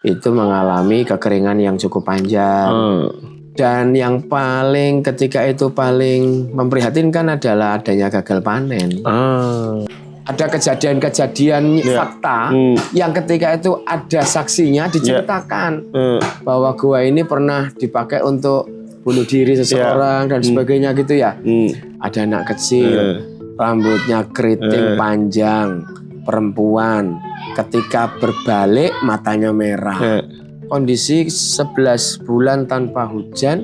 itu mengalami kekeringan yang cukup panjang. Dan yang paling ketika itu paling memprihatinkan adalah adanya gagal panen. Ada kejadian-kejadian fakta yang ketika itu ada saksinya diceritakan bahwa gua ini pernah dipakai untuk bunuh diri seseorang dan sebagainya gitu ya. Ada anak kecil, rambutnya keriting panjang, perempuan, ketika berbalik matanya merah. Kondisi 11 bulan tanpa hujan,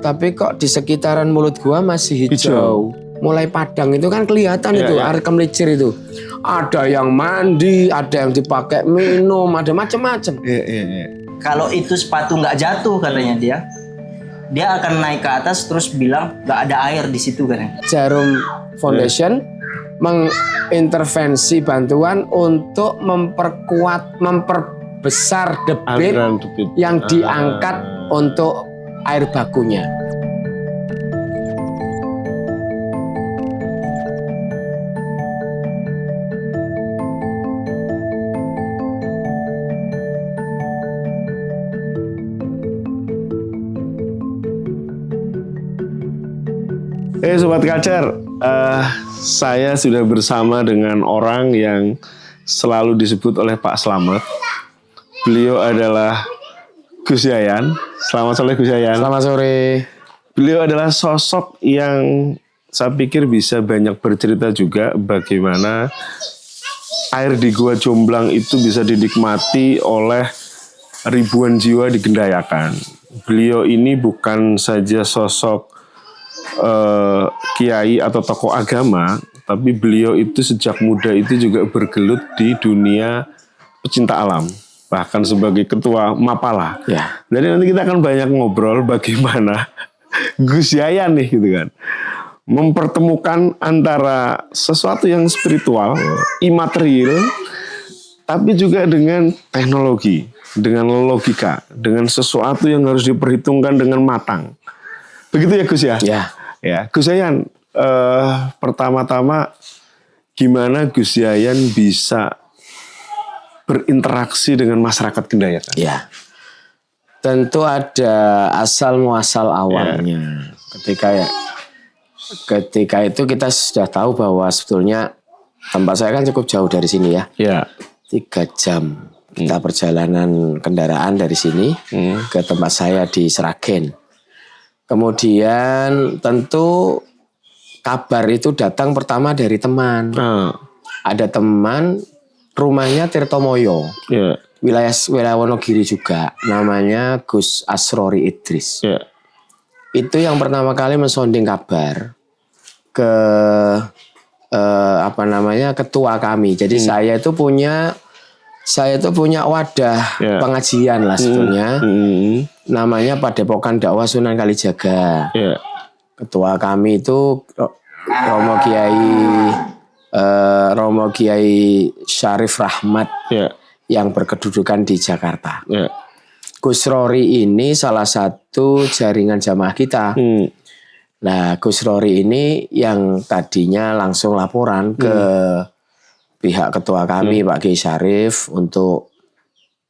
tapi kok di sekitaran mulut gua masih hijau. Mulai padang itu kan kelihatan itu, air kemelicir itu. Ada yang mandi, ada yang dipakai minum, ada macam-macam. Kalau itu sepatu nggak jatuh katanya dia akan naik ke atas terus bilang nggak ada air di situ katanya. Jarum Foundation mengintervensi bantuan untuk memperbesar debit yang diangkat untuk air bakunya. Sobat Kacer, saya sudah bersama dengan orang yang selalu disebut oleh Pak Slamet. Beliau adalah Gus Yayan. Selamat sore Gus Yayan. Selamat sore. Beliau adalah sosok yang saya pikir bisa banyak bercerita juga bagaimana air di Gua Jomblang itu bisa dinikmati oleh ribuan jiwa di Gendayakan. Beliau ini bukan saja sosok kiai atau tokoh agama, tapi beliau itu sejak muda itu juga bergelut di dunia pecinta alam, bahkan sebagai ketua Mapala. Jadi nanti kita akan banyak ngobrol bagaimana Gus Yayan nih gitu kan, mempertemukan antara sesuatu yang spiritual, imaterial, tapi juga dengan teknologi, dengan logika, dengan sesuatu yang harus diperhitungkan dengan matang. Begitu ya Gus ya? Ya, Gus Yayan, pertama-tama gimana Gus Yayan bisa berinteraksi dengan masyarakat Gendayakan? Ya, tentu ada asal muasal awalnya. Ketika itu kita sudah tahu bahwa sebetulnya tempat saya kan cukup jauh dari sini ya. 3 jam kita perjalanan kendaraan dari sini ke tempat saya di Sragen. Kemudian tentu kabar itu datang pertama dari teman. Ada teman rumahnya Tirtomoyo, wilayah Wonogiri juga, namanya Gus Asrori Idris. Itu yang pertama kali mensonding kabar ke ketua kami. Jadi saya itu punya wadah pengajian lah sebetulnya. Namanya Padepokan Dakwah Sunan Kalijaga. Ketua kami itu Romo Kiai Syarif Rahmat yang berkedudukan di Jakarta. Gus Rory ini salah satu jaringan jamaah kita. Nah, Gus Rory ini yang tadinya langsung laporan ke pihak ketua kami Pak Kiai Syarif untuk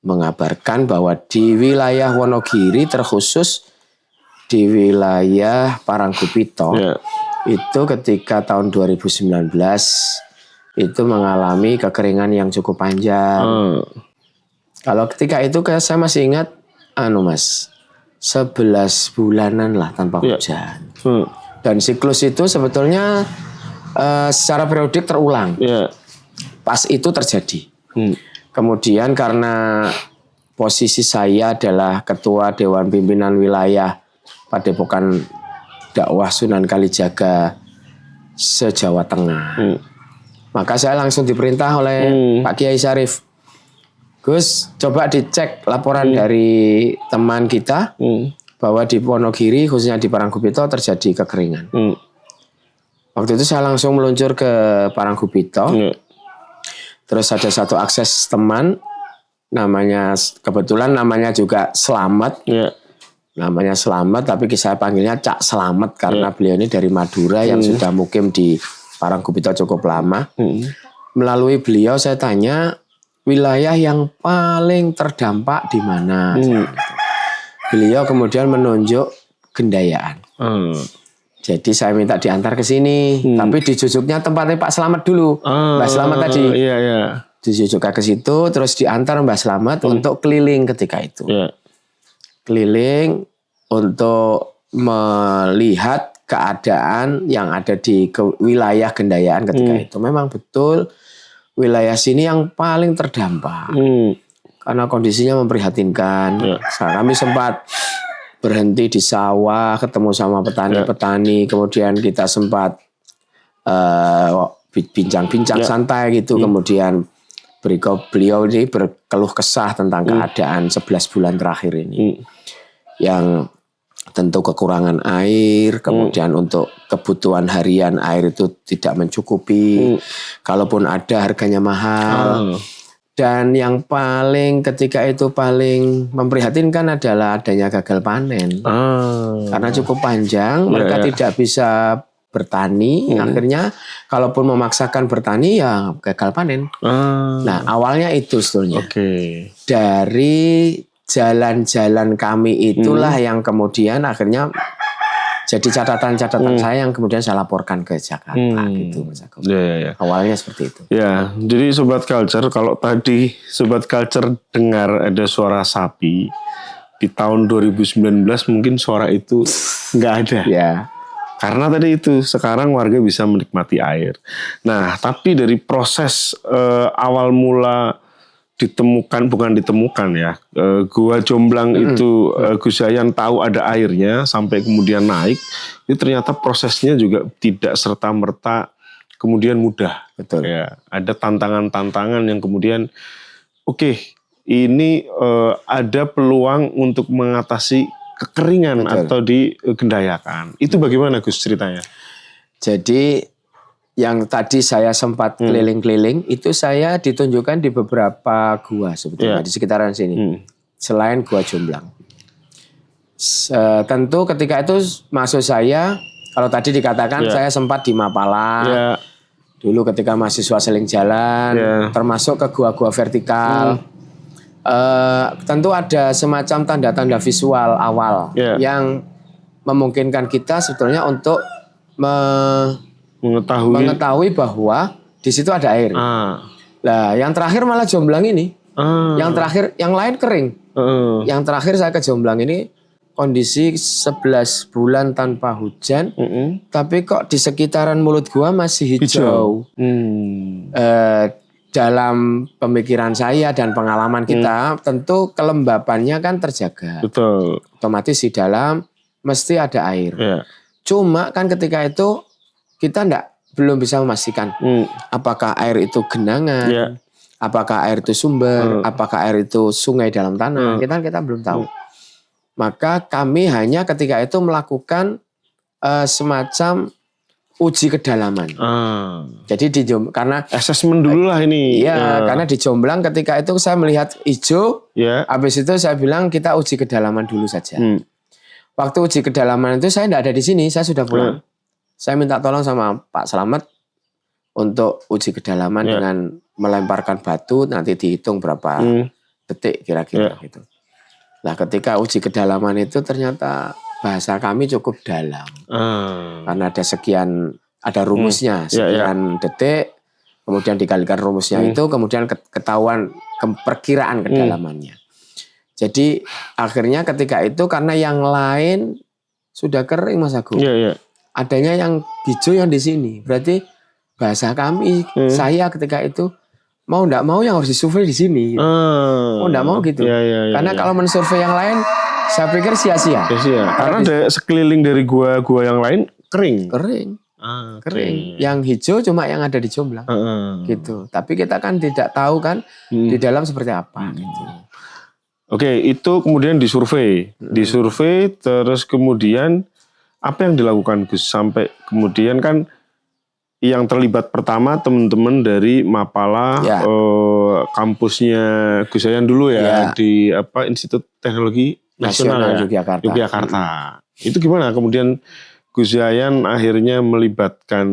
mengabarkan bahwa di wilayah Wonogiri, terkhusus di wilayah Parangkupito, itu ketika tahun 2019 itu mengalami kekeringan yang cukup panjang. Kalau ketika itu saya masih ingat, Mas, 11 bulanan lah tanpa hujan. Dan siklus itu sebetulnya secara periodik terulang. Pas itu terjadi. Kemudian karena posisi saya adalah ketua Dewan Pimpinan Wilayah Padepokan Dakwah Sunan Kalijaga se-Jawa Tengah, maka saya langsung diperintah oleh Pak Kiai Syarif, Gus, coba dicek laporan dari teman kita bahwa di Wonogiri khususnya di Parangkupito terjadi kekeringan. Waktu itu saya langsung meluncur ke Parangkupito. Terus ada satu akses teman, kebetulan namanya juga Slamet. Namanya Slamet, tapi saya panggilnya Cak Slamet karena beliau ini dari Madura yang sudah mukim di Parangkupito cukup lama. Melalui beliau saya tanya, wilayah yang paling terdampak di mana. Beliau kemudian menunjuk Gendayaan. Jadi saya minta diantar ke sini, tapi dijujuknya tempatnya Pak Slamet dulu, Mbak Slamet tadi. Dijujukkan ke situ, terus diantar Mbak Slamet untuk keliling ketika itu. Keliling untuk melihat keadaan yang ada di wilayah Gendayaan ketika itu. Memang betul wilayah sini yang paling terdampak. Karena kondisinya memprihatinkan. Kami sempat berhenti di sawah, ketemu sama petani-petani, kemudian kita sempat bincang-bincang santai gitu, kemudian beliau ini berkeluh kesah tentang keadaan 11 bulan terakhir ini, yang tentu kekurangan air, kemudian untuk kebutuhan harian air itu tidak mencukupi, kalaupun ada harganya mahal. Dan yang paling ketika itu paling memprihatinkan adalah adanya gagal panen. Karena cukup panjang, mereka tidak bisa bertani. Akhirnya kalaupun memaksakan bertani ya gagal panen. Nah awalnya itu sebetulnya. Dari jalan-jalan kami itulah yang kemudian akhirnya jadi catatan-catatan saya yang kemudian saya laporkan ke Jakarta gitu, Mas Agung. Awalnya seperti itu. Ya, jadi Sobat Culture, kalau tadi Sobat Culture dengar ada suara sapi di tahun 2019 mungkin suara itu nggak ada. Karena tadi itu sekarang warga bisa menikmati air. Nah, tapi dari proses awal mula bukan ditemukan ya, Gua Jomblang itu Gus Yayan tahu ada airnya sampai kemudian naik, itu ternyata prosesnya juga tidak serta-merta kemudian mudah. Ya, ada tantangan-tantangan yang kemudian ini ada peluang untuk mengatasi kekeringan atau digendayakan. Itu bagaimana Gus ceritanya? Jadi yang tadi saya sempat keliling-keliling itu saya ditunjukkan di beberapa gua sebetulnya di sekitaran sini, selain Gua Jomblang. Tentu ketika itu maksud saya, kalau tadi dikatakan saya sempat di Mapala dulu ketika mahasiswa seling jalan, termasuk ke gua-gua vertikal. Tentu ada semacam tanda-tanda visual awal yang memungkinkan kita sebetulnya untuk mengetahui bahwa di situ ada air. Lah, yang terakhir malah Jomblang ini. Yang terakhir, yang lain kering. Yang terakhir saya ke Jomblang ini kondisi 11 bulan tanpa hujan, tapi kok di sekitaran mulut gua masih hijau. Dalam pemikiran saya dan pengalaman kita, tentu kelembapannya kan terjaga. Otomatis di dalam mesti ada air. Cuma kan ketika itu kita belum bisa memastikan apakah air itu genangan, apakah air itu sumber, apakah air itu sungai dalam tanah. Kita belum tahu. Maka kami hanya ketika itu melakukan semacam uji kedalaman. Jadi karena asesmen dulu lah ini. Karena di Jomblang ketika itu saya melihat hijau, habis itu saya bilang kita uji kedalaman dulu saja. Waktu uji kedalaman itu saya tidak ada di sini, saya sudah pulang. Saya minta tolong sama Pak Slamet untuk uji kedalaman dengan melemparkan batu, nanti dihitung berapa detik kira-kira gitu. Nah ketika uji kedalaman itu ternyata bahasa kami cukup dalam. Karena ada rumusnya, sekian detik, kemudian dikalikan rumusnya itu, kemudian ketahuan perkiraan kedalamannya. Jadi akhirnya ketika itu karena yang lain sudah kering Mas Agung. Adanya yang hijau yang di sini. Berarti bahasa kami, saya ketika itu mau enggak mau yang harus disurvei di sini. Mau enggak mau gitu. Karena kalau mensurvei yang lain, saya pikir sia-sia. Karena ada sekeliling dari gua-gua yang lain kering. Kering. Yang hijau cuma yang ada di Jomblang. Gitu. Tapi kita kan tidak tahu kan di dalam seperti apa gitu. Itu kemudian disurvei. Disurvei terus kemudian apa yang dilakukan Gus sampai kemudian kan yang terlibat pertama teman-teman dari Mapala, kampusnya Gus Yayan dulu di Institut Teknologi Nasional Yogyakarta. Itu gimana kemudian Gus Yayan akhirnya melibatkan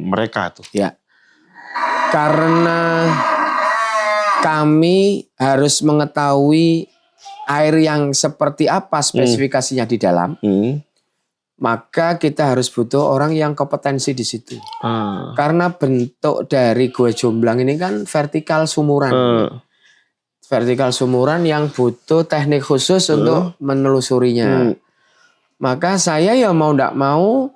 mereka tuh? Karena kami harus mengetahui air yang seperti apa spesifikasinya di dalam, maka kita harus butuh orang yang kompetensi di situ. Karena bentuk dari Gua Jomblang ini kan vertikal sumuran. Vertikal sumuran yang butuh teknik khusus untuk menelusurinya. Maka saya ya mau tidak mau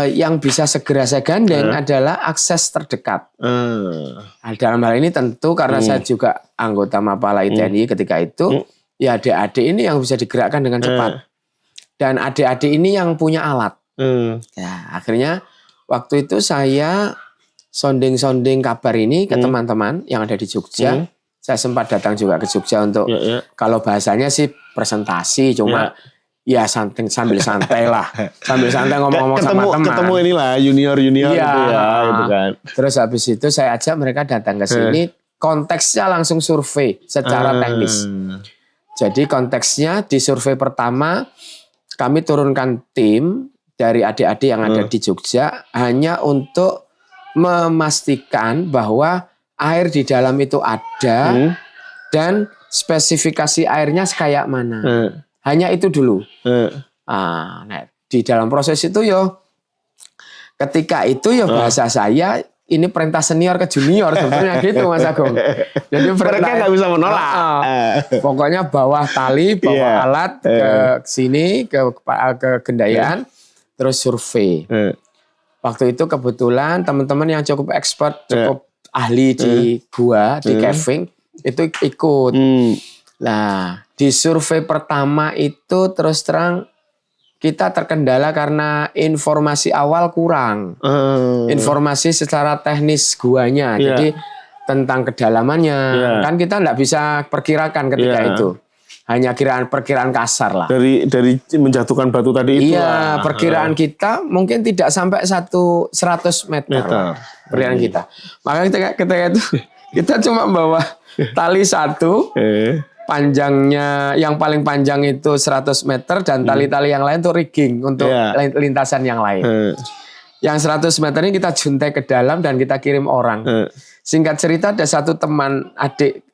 yang bisa segera saya gandeng adalah akses terdekat. Nah, dalam hal ini tentu karena saya juga anggota Mapala TNI ketika itu, ya adik-adik ini yang bisa digerakkan dengan cepat. Dan adik-adik ini yang punya alat. Ya, akhirnya waktu itu saya sonding-sonding kabar ini ke teman-teman yang ada di Jogja. Saya sempat datang juga ke Jogja untuk kalau bahasanya sih presentasi, cuma ya sambil santai lah, sambil santai ngomong-ngomong sama teman. Ketemu inilah junior-junior gitu ya, gitu kan. Terus habis itu saya ajak mereka datang ke sini, konteksnya langsung survei secara teknis. Jadi konteksnya di survei pertama kami turunkan tim dari adik-adik yang ada di Jogja hanya untuk memastikan bahwa air di dalam itu ada dan spesifikasi airnya kayak mana. Hanya itu dulu. Nah, di dalam proses itu ketika itu bahasa saya ini perintah senior ke junior sebetulnya gitu Mas Agung. Jadi mereka nggak bisa menolak. Pokoknya bawah tali, bawa alat ke sini ke Gendayaan, terus survei. Waktu itu kebetulan teman-teman yang cukup expert, cukup ahli di gua, di caving itu ikut. Nah, di survei pertama itu terus terang kita terkendala karena informasi awal kurang. Informasi secara teknis guanya. Jadi tentang kedalamannya kan kita enggak bisa perkirakan ketika itu. Hanya perkiraan kasar lah. Dari menjatuhkan batu tadi itu. Iya, perkiraan kita mungkin tidak sampai 100 meter. Perkiraan kita. Maka ketika itu kita cuma bawa tali satu, panjangnya yang paling panjang itu 100 meter dan tali-tali yang lain itu rigging untuk lintasan yang lain. Yang 100 meter ini kita juntai ke dalam dan kita kirim orang. Singkat cerita ada satu teman adik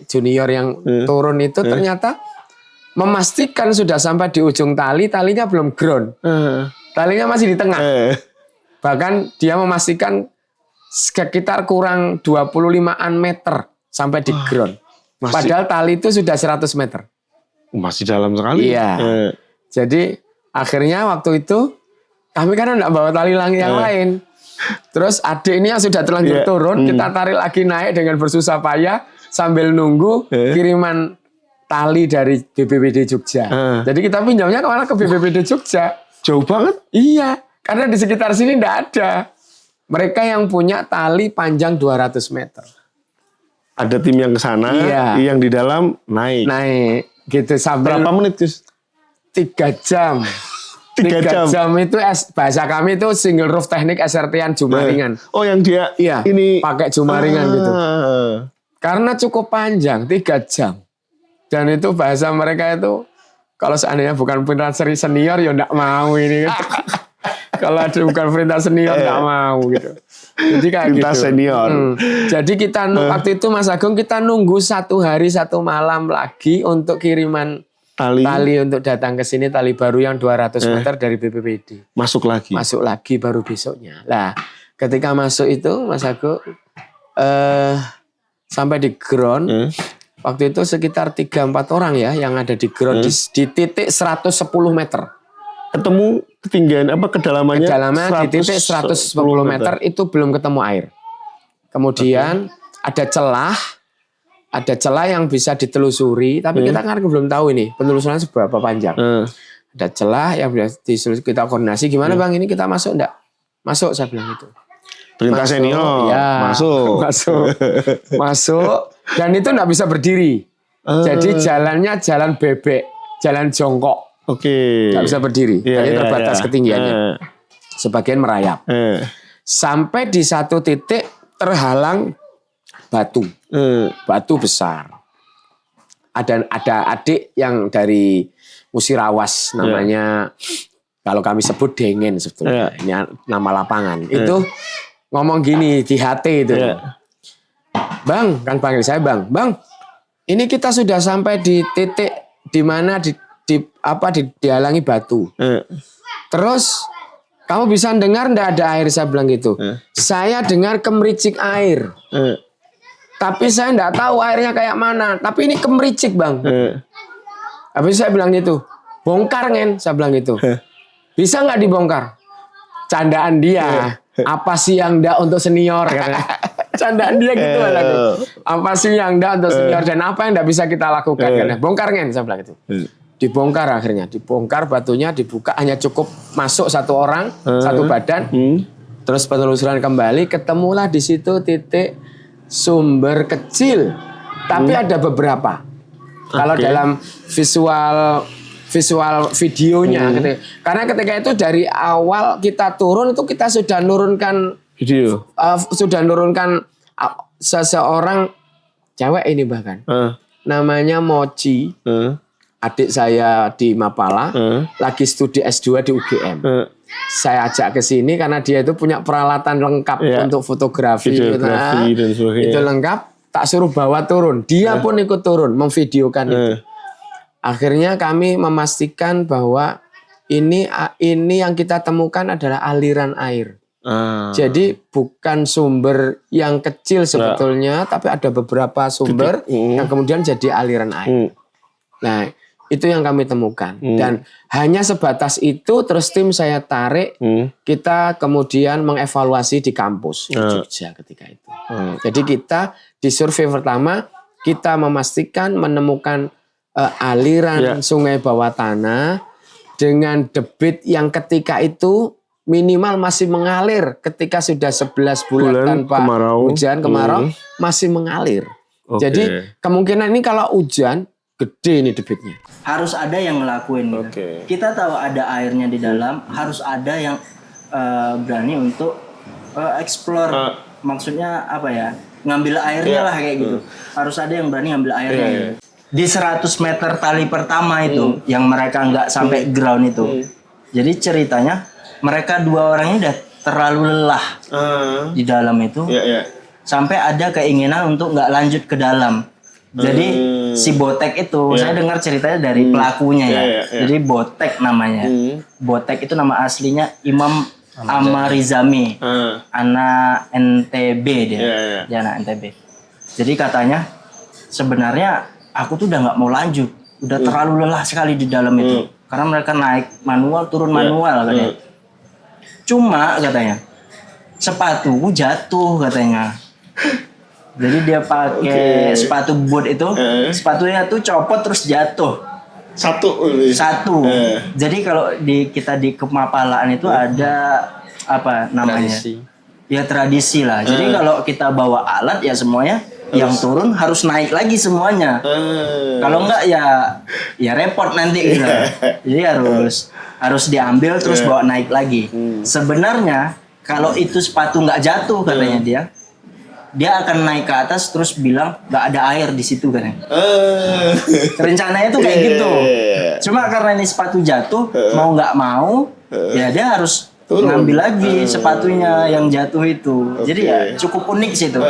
junior yang turun itu ternyata memastikan sudah sampai di ujung talinya belum ground. Talinya masih di tengah. Bahkan dia memastikan sekitar kurang 25-an meter sampai di ground. Padahal tali itu sudah 100 meter. Masih dalam sekali. Iya. Jadi akhirnya waktu itu kami kan enggak bawa tali yang lain. Terus adik ini yang sudah terlanjur turun, kita tarik lagi naik dengan bersusah payah sambil nunggu kiriman tali dari BPBD Jogja. Jadi kita pinjamnya kemana? Ke BPBD Jogja. Jauh banget? Iya, karena di sekitar sini enggak ada. Mereka yang punya tali panjang 200 meter. Ada tim yang ke sana, yang di dalam naik. Gitu sampai berapa menit, Gus? 3 jam. 3 jam itu bahasa kami itu single roof teknik SRT-an Jumaringan. Oh, yang dia ini pakai Jumaringan gitu. Karena cukup panjang 3 jam. Dan itu bahasa mereka itu kalau seandainya bukan perintah senior ya enggak mau ini. Kalau ada bukan perintah senior enggak mau gitu. Jadi kayak perintah gitu. Senior. Jadi kita waktu itu Mas Agung kita nunggu 1 hari 1 malam lagi untuk kiriman tali untuk datang ke sini, tali baru yang 200 meter dari BPBD. Masuk lagi baru besoknya. Lah, ketika masuk itu Mas Agung sampai di ground. Waktu itu sekitar 3-4 orang ya yang ada di ground di titik 110 meter. Ketemu ketinggian kedalamannya? Kedalaman di titik 110 meter itu belum ketemu air. Kemudian ada celah yang bisa ditelusuri, tapi kita kan belum tahu ini penelusuran seberapa panjang. Ada celah yang bisa ditelusuri, kita koordinasi gimana Bang ini kita masuk enggak? Masuk saya bilang itu. Perintah senior. Masuk dan itu enggak bisa berdiri. Jadi jalannya jalan bebek, jalan jongkok. Enggak bisa berdiri, jadi terbatas ketinggiannya. Sebagian merayap. Sampai di satu titik terhalang batu besar. Ada adik yang dari Musirawas namanya, kalau kami sebut Dengen sebetulnya, ini nama lapangan. Itu ngomong gini di HT itu, Bang, kan panggil saya Bang. Bang, ini kita sudah sampai di titik di mana dihalangi batu. Terus kamu bisa dengar ndak ada air, saya bilang gitu. Saya dengar kemericik air. Tapi saya ndak tahu airnya kayak mana. Tapi ini kemericik, Bang. Habis saya bilang gitu. Bongkar ngen, saya bilang gitu. Bisa nggak dibongkar? Candaan dia. Apa sih yang ndak untuk senior? Candaan dia gitu. Apa sih yang ndak untuk senior dan apa yang ndak bisa kita lakukan? Bongkar ngen, saya bilang gitu. Dibongkar akhirnya, dibongkar batunya, dibuka, hanya cukup masuk satu orang, satu badan. Terus penelusuran kembali, ketemulah di situ titik sumber kecil, tapi ada beberapa. Kalau dalam visual videonya, karena ketika itu dari awal kita turun itu kita sudah nurunkan video, seseorang cewek ini bahkan, namanya Mochi. Adik saya di Mapala, lagi studi S2 di UGM. Saya ajak ke sini karena dia itu punya peralatan lengkap untuk fotografi dan sebagainya. Itu lengkap, tak suruh bawa turun. Dia pun ikut turun, memvideokan itu. Akhirnya kami memastikan bahwa ini yang kita temukan adalah aliran air. Jadi bukan sumber yang kecil sebetulnya, tapi ada beberapa sumber yang kemudian jadi aliran air. Nah, itu yang kami temukan. Dan hanya sebatas itu, terus tim saya tarik, kita kemudian mengevaluasi di kampus di Jogja ketika itu. Jadi kita di survei pertama, kita memastikan menemukan aliran sungai bawah tanah dengan debit yang ketika itu minimal masih mengalir. Ketika sudah 11 bulan tanpa hujan kemarau, masih mengalir. Jadi kemungkinan ini kalau hujan, gede nih debitnya. Harus ada yang ngelakuin. Kita tahu ada airnya di dalam, harus ada yang berani untuk explore. Maksudnya apa ya? Ngambil airnya lah kayak gitu. Harus ada yang berani ngambil airnya. Di 100 meter tali pertama itu, yang mereka nggak sampai ground itu. Jadi ceritanya mereka dua orang ini udah terlalu lelah di dalam itu, sampai ada keinginan untuk nggak lanjut ke dalam. Jadi si Botek itu, saya dengar ceritanya dari pelakunya ya. Jadi Botek namanya. Botek itu nama aslinya Imam Amarizami, anak NTB dia. Dia anak NTB. Jadi katanya sebenarnya aku tuh udah nggak mau lanjut, udah terlalu lelah sekali di dalam itu. Karena mereka naik manual, turun manual katanya. Cuma katanya sepatuku jatuh katanya. Jadi dia pakai sepatu boot itu, sepatunya tuh copot terus jatuh. Satu. Jadi kalau kita di Kemapalaan itu ada apa namanya? Ya tradisi lah. Jadi kalau kita bawa alat ya semuanya yang turun harus naik lagi semuanya. Kalau enggak ya repot nanti gitu. Jadi harus diambil terus bawa naik lagi. Sebenarnya kalau itu sepatu nggak jatuh katanya dia akan naik ke atas terus bilang nggak ada air di situ katanya. Rencananya tuh kayak gitu. Cuma karena ini sepatu jatuh, mau nggak mau, ya dia harus ngambil lagi sepatunya yang jatuh itu. Jadi ya cukup unik sih itu.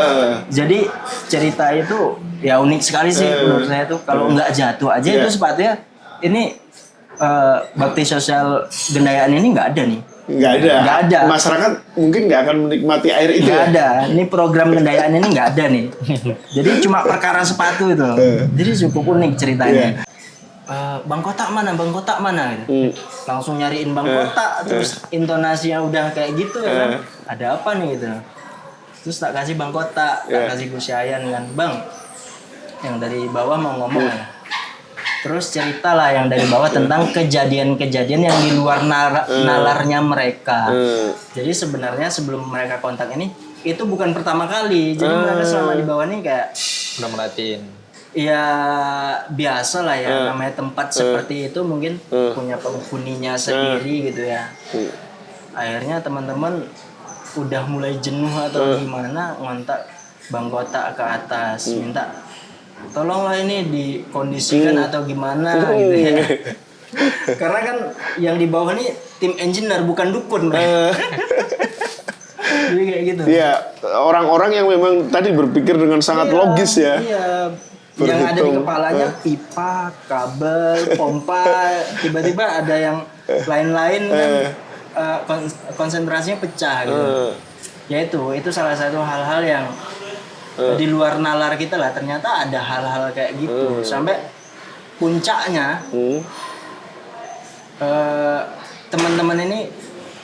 Jadi cerita itu ya unik sekali sih menurut saya tuh. Kalau nggak jatuh aja itu sepatunya, ini bakti sosial Gendayaan ini nggak ada nih. Nggak ada. Masyarakat mungkin nggak akan menikmati air itu. Nggak ada. Ini program Gendayaan ini nggak ada nih. Jadi cuma perkara sepatu itu. Jadi cukup unik ceritanya. Bang Kotak mana gitu. Langsung nyariin Bang Kotak, terus intonasinya udah kayak gitu kan. Ada apa nih gitu. Terus tak kasih Bang Kotak, tak kasih Gus Yayan kan. Bang, yang dari bawah mau ngomong kan. Terus ceritalah yang dari bawah tentang kejadian-kejadian yang di luar nalarnya mereka. Jadi sebenarnya sebelum mereka kontak ini, itu bukan pertama kali. Jadi mereka selama di bawah ini kayak udah merhatiin. Ya biasa lah ya, namanya tempat seperti itu mungkin punya penghuninya sendiri gitu ya. Akhirnya teman-teman udah mulai jenuh atau gimana, ngontak Bang Kotak ke atas, minta tolonglah ini dikondisikan atau gimana gitu ya. Karena kan yang di bawah ini tim engineer bukan dukun. Jadi kayak gitu. Iya, orang-orang yang memang tadi berpikir dengan sangat logis ya. Iya. Yang ada di kepalanya pipa, kabel, pompa, tiba-tiba ada yang lain-lain kan konsentrasinya pecah gitu. Ya itu salah satu hal-hal yang di luar nalar kita lah, ternyata ada hal-hal kayak gitu. Sampai puncaknya teman-teman ini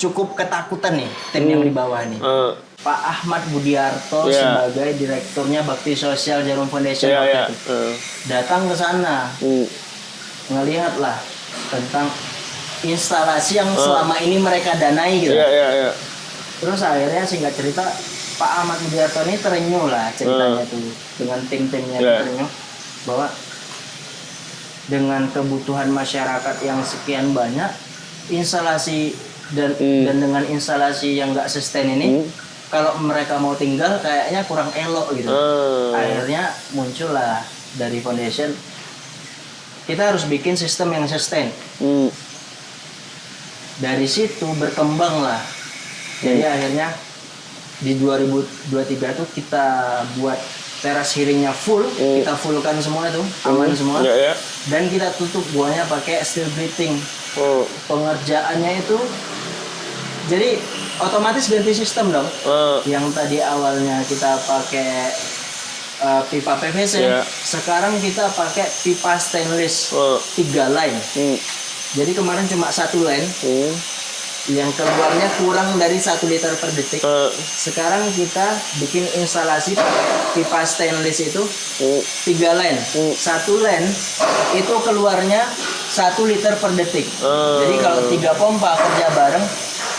cukup ketakutan nih, tim yang di bawah nih. Pak Ahmad Budiarto sebagai direkturnya Bakti Sosial Jarum Foundation datang ke sana, ngelihat lah tentang instalasi yang selama ini mereka danai gitu. Terus akhirnya singkat cerita Pak Ahmad Budiarto ini terenyuh lah ceritanya tuh dengan tim-timnya terenyuh bahwa dengan kebutuhan masyarakat yang sekian banyak, instalasi dan dengan instalasi yang nggak sustain ini, kalau mereka mau tinggal kayaknya kurang elok gitu. Akhirnya muncullah dari foundation, kita harus bikin sistem yang sustain. Dari situ berkembang lah. Jadi akhirnya di 2023 tuh kita buat teras hearingnya full, kita fullkan semua itu, aman semua. Dan kita tutup buahnya pakai steel plating. Pengerjaannya itu jadi otomatis ganti sistem dong. Yang tadi awalnya kita pakai pipa PVC, sekarang kita pakai pipa stainless 3 line. Jadi kemarin cuma 1 line, yang keluarnya kurang dari 1 liter per detik. Sekarang kita bikin instalasi pipa stainless itu 3 line. 1 line itu keluarnya 1 liter per detik. Jadi kalau 3 pompa kerja bareng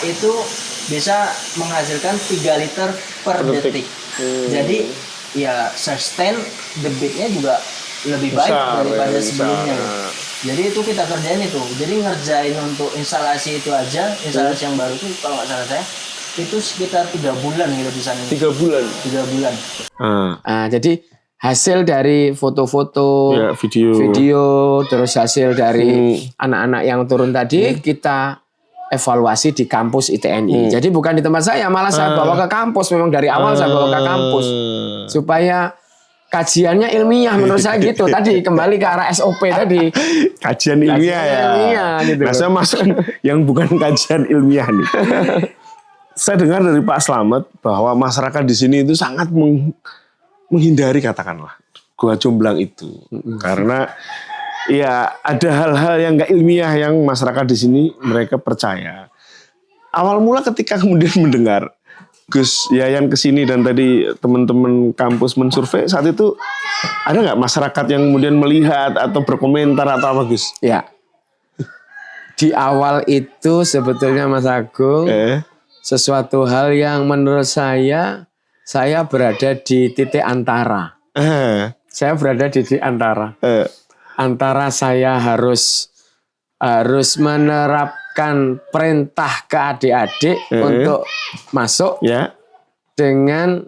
itu bisa menghasilkan 3 liter per detik. Jadi ya sustain debitnya juga lebih baik daripada sebelumnya. Jadi itu kita kerjain itu. Jadi ngerjain untuk instalasi itu aja, instalasi yang baru itu kalau nggak salah saya itu sekitar 3 bulan gitu di sana. 3 bulan. 3 bulan. Jadi hasil dari foto-foto, video, terus hasil dari anak-anak yang turun tadi kita evaluasi di kampus ITNI. Jadi bukan di tempat saya, malah saya bawa ke kampus. Memang dari awal saya bawa ke kampus supaya kajiannya ilmiah menurut saya gitu. Tadi kembali ke arah SOP tadi. Kajian ilmiah gitu. Nah, saya masuk yang bukan kajian ilmiah nih. Saya dengar dari Pak Slamet bahwa masyarakat di sini itu sangat menghindari katakanlah gua jomblang itu. Karena ya ada hal-hal yang nggak ilmiah yang masyarakat di sini mereka percaya. Awal mula ketika kemudian mendengar Gus Yayan kesini dan tadi teman-teman kampus mensurvei, saat itu ada nggak masyarakat yang kemudian melihat atau berkomentar atau apa Gus? Ya, di awal itu sebetulnya Mas Agung sesuatu hal yang menurut saya berada di titik antara. Saya berada di titik antara. Antara saya harus menerapkan perintah ke adik-adik untuk masuk dengan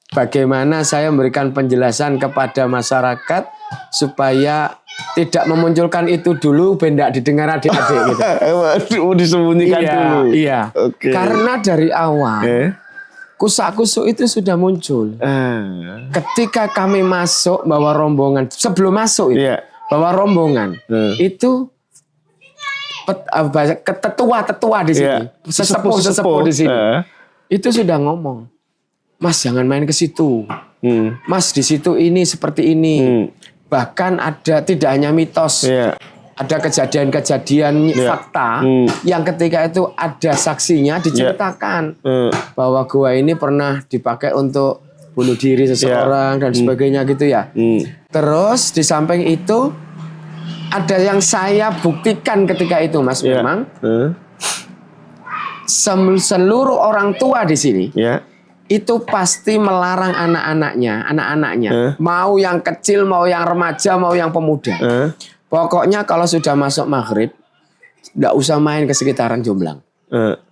bagaimana saya memberikan penjelasan kepada masyarakat supaya tidak memunculkan itu dulu bendak didengar adik-adik gitu. Disembunyikan dulu. Iya. Okay. Karena dari awal kusak-kusuk itu sudah muncul. Ketika kami masuk bawa rombongan, sebelum masuk itu bawa rombongan itu tetua di sini, sesepuh di sini, itu sudah ngomong, Mas jangan main ke situ, Mas di situ ini seperti ini, bahkan ada tidak hanya mitos, ada kejadian-kejadian fakta yang ketika itu ada saksinya diceritakan bahwa gua ini pernah dipakai untuk bunuh diri seseorang dan sebagainya gitu ya. Terus di samping itu ada yang saya buktikan ketika itu Mas, memang seluruh orang tua di sini itu pasti melarang anak-anaknya, mau yang kecil, mau yang remaja, mau yang pemuda. Pokoknya kalau sudah masuk maghrib, nggak usah main ke sekitaran Jomblang.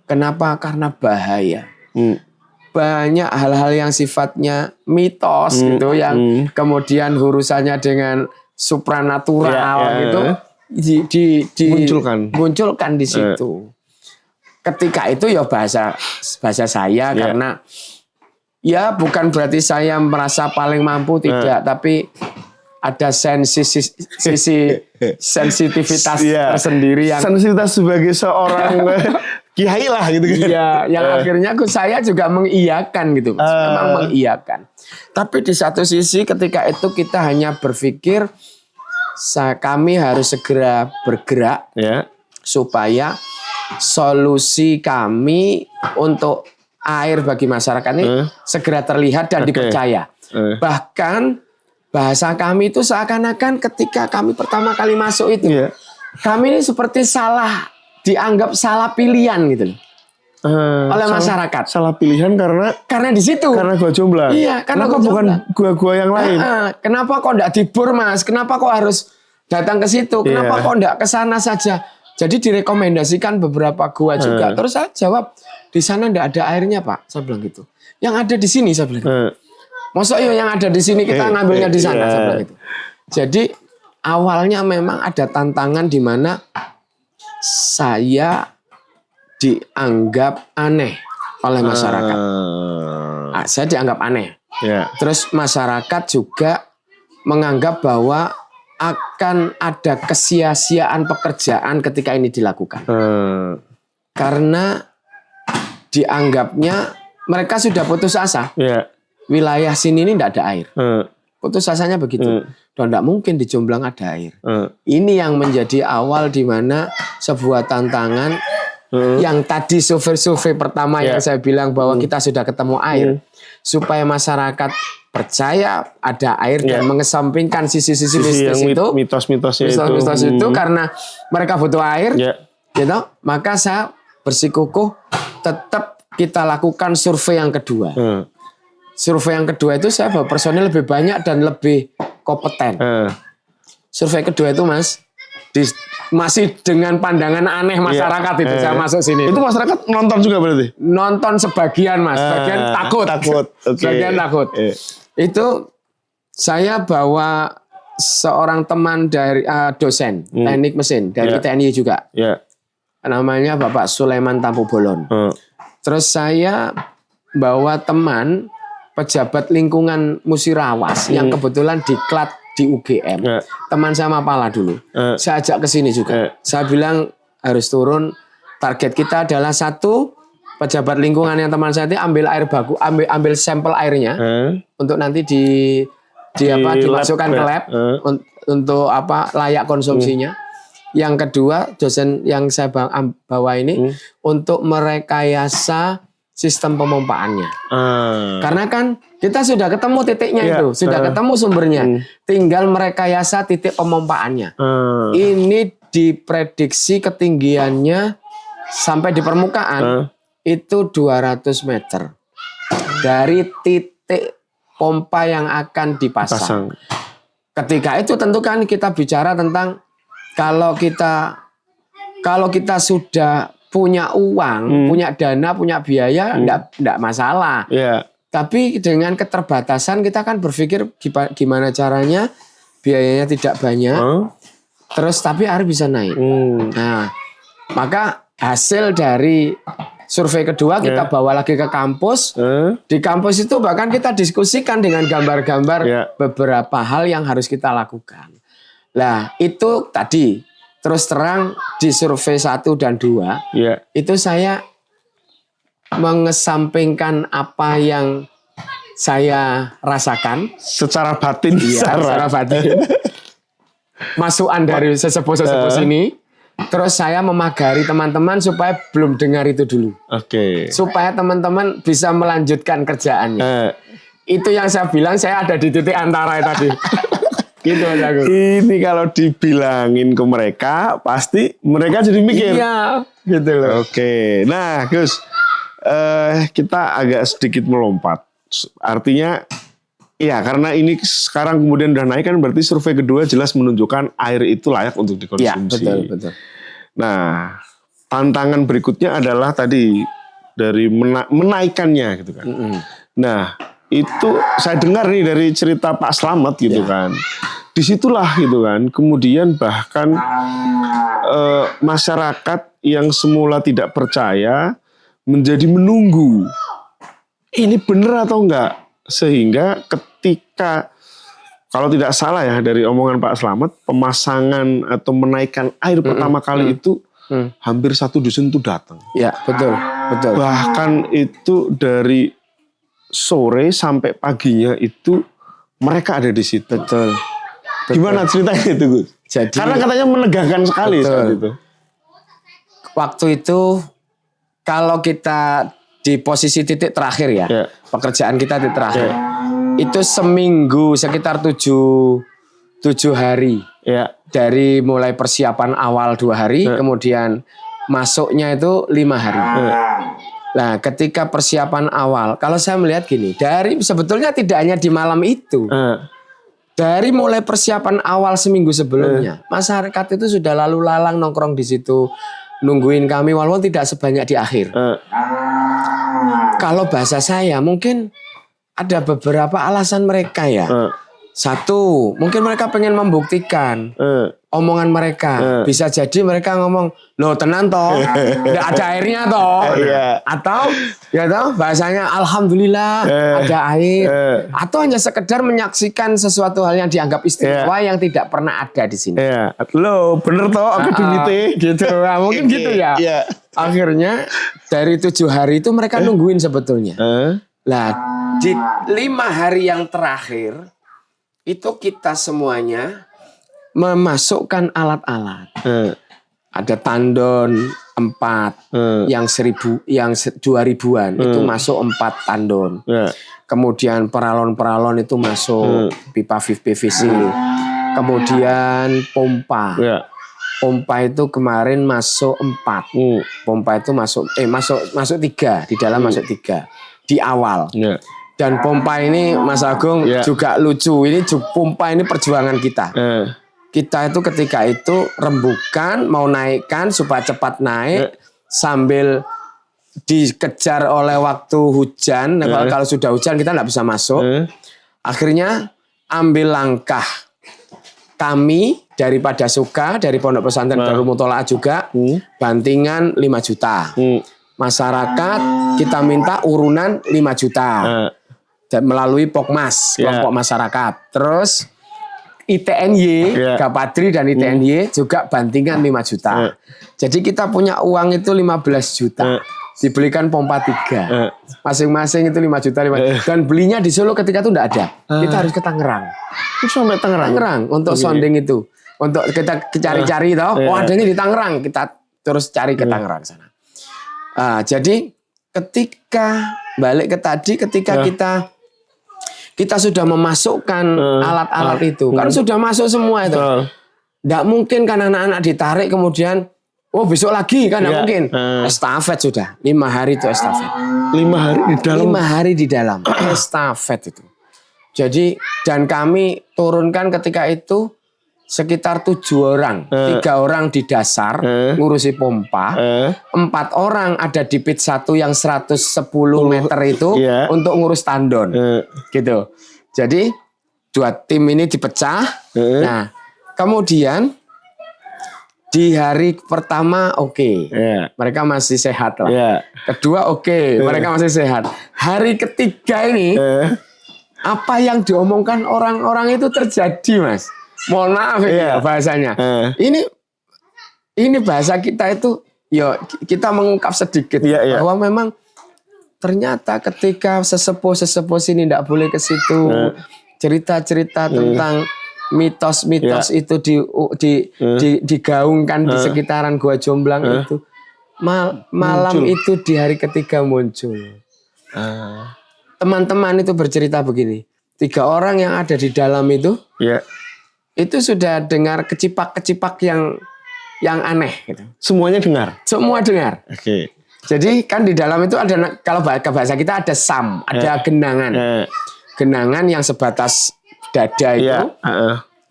Kenapa? Karena bahaya. Banyak hal-hal yang sifatnya mitos gitu, yang kemudian urusannya dengan supranatural gitu, dimunculkan di situ. ketika itu ya bahasa saya karena ya bukan berarti saya merasa paling mampu tidak, tapi ada sisi sensitivitas tersendiri yang sensitivitas sebagai seorang kiai lah gitu kan. Iya, yang akhirnya saya juga mengiyakan gitu, Mas. Memang mengiyakan. Tapi di satu sisi ketika itu kita hanya berpikir kami harus segera bergerak supaya solusi kami untuk air bagi masyarakat ini segera terlihat dan dipercaya. Bahkan bahasa kami itu seakan-akan ketika kami pertama kali masuk itu, kami ini seperti dianggap salah pilihan gitu loh. Oleh masyarakat. Salah pilihan karena di situ. Karena Gua Jomblang. Iya, karena kenapa bukan gua yang lain? Kenapa kok enggak di Bur, Mas? Kenapa kok harus datang ke situ? Kenapa kok enggak ke sana saja? Jadi direkomendasikan beberapa gua juga. Terus saya jawab, di sana enggak ada airnya, Pak. Saya bilang gitu. Yang ada di sini, saya bilang. Masa yang ada di sini kita ngambilnya di sana, saya bilang gitu. Jadi awalnya memang ada tantangan di mana saya dianggap aneh oleh masyarakat. Saya dianggap aneh. Terus masyarakat juga menganggap bahwa akan ada kesia-siaan pekerjaan ketika ini dilakukan. Karena dianggapnya mereka sudah putus asa. Wilayah sini ini tidak ada air. Putus asanya begitu. Dan tidak mungkin di Jomblang ada air. Ini yang menjadi awal di mana sebuah tantangan yang tadi survei pertama yang saya bilang bahwa kita sudah ketemu air. Supaya masyarakat percaya ada air dan mengesampingkan sisi-sisi mistis itu. Mitos-mitosnya itu karena mereka butuh air. Gitu, maka saya bersikukuh tetap kita lakukan survei yang kedua. Survei yang kedua itu saya bawa personil lebih banyak dan lebih kompeten. Survei kedua itu, Mas, masih dengan pandangan aneh masyarakat itu saya masuk sini. Itu masyarakat nonton juga berarti? Nonton sebagian, Mas. Sebagian takut. Sebagian takut. Itu saya bawa seorang teman dari dosen teknik mesin dari TNI juga. Namanya Bapak Sulaiman Tampu Bolon. Terus saya bawa teman pejabat lingkungan Musirawas yang kebetulan diklat di UGM. Teman saya Mapala dulu. Saya ajak ke sini juga. Saya bilang harus turun. Target kita adalah satu, pejabat lingkungan yang teman saya itu ambil air baku, ambil sampel airnya untuk nanti dimasukkan ke lab untuk layak konsumsinya. Yang kedua, dosen yang saya bawa ini untuk merekayasa sistem pemompaannya. Karena kan kita sudah ketemu titiknya itu, sudah ketemu sumbernya. Tinggal merekayasa titik pemompaannya. Ini diprediksi ketinggiannya sampai di permukaan itu 200 meter. Dari titik pompa yang akan dipasang. Ketika itu tentu kan kita bicara tentang kalau kita sudah punya uang, punya dana, punya biaya, enggak masalah. Tapi dengan keterbatasan kita kan berpikir gimana caranya biayanya tidak banyak, terus tapi air bisa naik. Nah, maka hasil dari survei kedua kita bawa lagi ke kampus. Di kampus itu bahkan kita diskusikan dengan gambar-gambar beberapa hal yang harus kita lakukan. Nah, itu tadi. Terus terang di survei 1 dan 2 itu saya mengesampingkan apa yang saya rasakan secara batin. Secara batin. Masukan dari sesepuh-sesepuh sini. Terus saya memagari teman-teman supaya belum dengar itu dulu. Supaya teman-teman bisa melanjutkan kerjaannya. Itu yang saya bilang, saya ada di titik antara tadi. Gitu aja, Gus. Ini kalau dibilangin ke mereka, pasti mereka jadi mikir. Iya, gitu loh. Nah, Gus, kita agak sedikit melompat. Artinya, ya karena ini sekarang kemudian udah naik kan, berarti survei kedua jelas menunjukkan air itu layak untuk dikonsumsi. Ya, betul. Nah, tantangan berikutnya adalah tadi dari menaikkannya, gitu kan. Nah, itu saya dengar nih dari cerita Pak Slamet gitu kan. disitulah gitu kan. Kemudian bahkan masyarakat yang semula tidak percaya menjadi menunggu. Ini benar atau enggak? Sehingga ketika, kalau tidak salah ya dari omongan Pak Slamet, pemasangan atau menaikkan air pertama kali itu hampir 1 dusun itu datang. Ya, betul. Bahkan itu dari sore sampai paginya itu mereka ada di situ. Betul. Gimana ceritanya itu, Gus? Jadi, karena katanya menegangkan sekali saat itu. Waktu itu kalau kita di posisi titik terakhir ya, pekerjaan kita titik terakhir, itu seminggu sekitar 7 hari. Ya. Dari mulai persiapan awal 2 hari, kemudian masuknya itu 5 hari. Nah, ketika persiapan awal, kalau saya melihat gini, dari sebetulnya tidak hanya di malam itu, dari mulai persiapan awal seminggu sebelumnya, masyarakat itu sudah lalu lalang nongkrong di situ, nungguin kami walaupun tidak sebanyak di akhir. Kalau bahasa saya, mungkin ada beberapa alasan mereka ya. Satu, mungkin mereka pengen membuktikan omongan mereka. Bisa jadi mereka ngomong, loh tenan toh, nggak ada airnya toh. Atau ya toh bahasanya alhamdulillah ada air. Atau hanya sekedar menyaksikan sesuatu hal yang dianggap istimewa yang tidak pernah ada di sini. Loh bener toh akademite. Gitu, nah, mungkin gitu ya. Akhirnya dari 7 hari itu mereka nungguin sebetulnya. Lah di 5 hari yang terakhir itu kita semuanya memasukkan alat-alat. Ada tandon 4, yang 1000, yang 2000-an itu masuk 4 tandon. Kemudian peralon-peralon itu masuk pipa PVC. Kemudian pompa. Pompa itu kemarin masuk 4. Pompa itu masuk 3, di dalam masuk 3 di awal. Dan pompa ini Mas Agung juga lucu. Ini pompa ini perjuangan kita. Kita itu ketika itu rembukan mau naikkan supaya cepat naik sambil dikejar oleh waktu hujan. Kalau sudah hujan kita nggak bisa masuk. Akhirnya ambil langkah kami daripada Suka dari Pondok Pesantren Darul Mutola'ah juga bantingan 5 juta. Masyarakat kita minta urunan 5 juta. Melalui Pokmas, kelompok masyarakat. Terus ITNY, Gapadri dan ITNY juga bantingan 5 juta. Jadi kita punya uang itu 15 juta. Dibelikan pompa 3. Masing-masing itu 5 juta. Dan belinya di Solo ketika itu enggak ada. Kita harus ke Tangerang. Sampai Tangerang untuk sounding itu. Untuk kita cari-cari toh. Oh adanya di Tangerang. Kita terus cari ke Tangerang sana. Jadi ketika balik ke tadi, ketika kita sudah memasukkan alat-alat itu, kan sudah masuk semua itu. Nggak mungkin kan anak-anak ditarik kemudian, oh besok lagi kan nggak mungkin. Estafet sudah 5 hari itu estafet. 5 hari di dalam. 5 hari di dalam estafet itu. Jadi dan kami turunkan ketika itu sekitar 7 orang, 3 orang di dasar ngurusi pompa, 4 orang ada di pit 1 yang 110 meter itu untuk ngurus tandon, gitu. Jadi 2 tim ini dipecah. Nah, kemudian di hari pertama mereka masih sehat lah. Kedua mereka masih sehat. Hari ketiga ini apa yang diomongkan orang-orang itu terjadi, Mas. Mohon maaf ya bahasanya. Ini bahasa kita itu kita mengungkap sedikit bahwa memang ternyata ketika sesepuh sini tidak boleh ke situ, cerita-cerita tentang mitos-mitos itu digaungkan di sekitaran Gua Jomblang itu malam itu di hari ketiga muncul. Teman-teman itu bercerita begini, 3 orang yang ada di dalam itu itu sudah dengar kecipak-kecipak yang aneh gitu. Semuanya dengar? Semua dengar. Jadi kan di dalam itu ada, kalau bahasa kita ada sam, ada genangan. Genangan yang sebatas dada itu,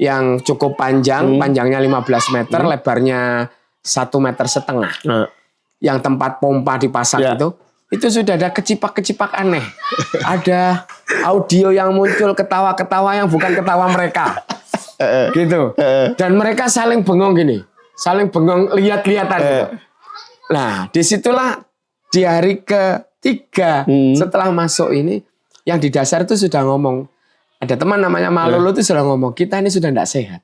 yang cukup panjang, panjangnya 15 meter, lebarnya 1,5 meter. Yang tempat pompa dipasang itu sudah ada kecipak-kecipak aneh. Ada audio yang muncul, ketawa-ketawa yang bukan ketawa mereka. gitu. Dan mereka saling bengong gini, saling bengong lihat-lihatan. Gitu. Nah, disitulah di hari ketiga setelah masuk ini, yang di dasar itu sudah ngomong, ada teman namanya Malolo itu sudah ngomong, kita ini sudah tidak sehat.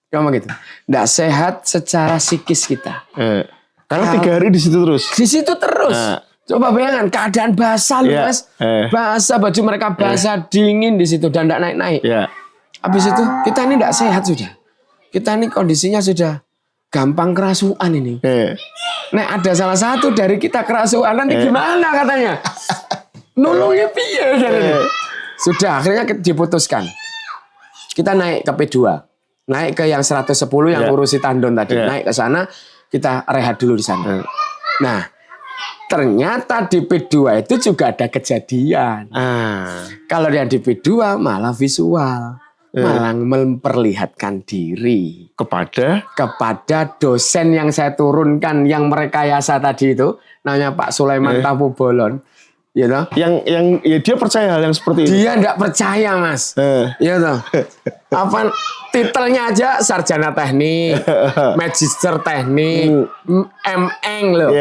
Ngomong gitu, tidak sehat secara psikis kita. Karena 3 hari di situ terus. Di situ terus. Coba bayangkan keadaan basah loh Mas. Basah, baju mereka basah, dingin di situ dan tidak naik-naik. Habis itu kita ini tidak sehat sudah. Kita ini kondisinya sudah gampang kerasukan ini. Nah, ada salah satu dari kita kerasukan nanti gimana katanya? Nulungnya piye? Sudah akhirnya diputuskan. Kita naik ke P2. Naik ke yang 110 yang urusi tandon tadi. Naik ke sana, kita rehat dulu di sana. Nah, ternyata di P2 itu juga ada kejadian. Kalau yang di P2 malah visual. Malah memperlihatkan diri. Kepada dosen yang saya turunkan, yang merekayasa tadi itu. Namanya Pak Sulaiman Tapu Bolon. You know? Yang ya dia percaya hal yang seperti itu. Dia enggak percaya Mas. You know? Apa titelnya aja sarjana teknik, magister teknik, MN loh.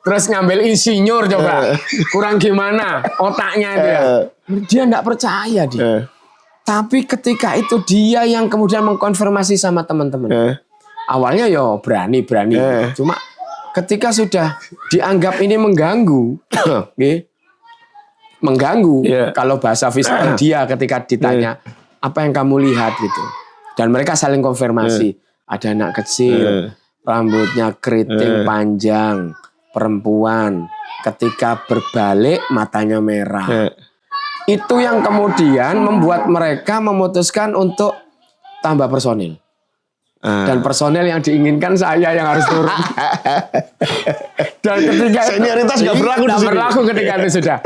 Terus ngambil insinyur coba. Kurang gimana otaknya itu ya. Dia enggak percaya dia. Tapi ketika itu dia yang kemudian mengkonfirmasi sama teman-teman. Awalnya ya berani-berani. Cuma ketika sudah dianggap ini mengganggu. Mengganggu kalau bahasa visual dia ketika ditanya apa yang kamu lihat gitu. Dan mereka saling konfirmasi. Ada anak kecil, rambutnya keriting panjang, perempuan, ketika berbalik matanya merah. Itu yang kemudian membuat mereka memutuskan untuk tambah personil. Dan personil yang diinginkan saya yang harus turun. Dan ketika senioritas nggak berlaku ketika itu sudah.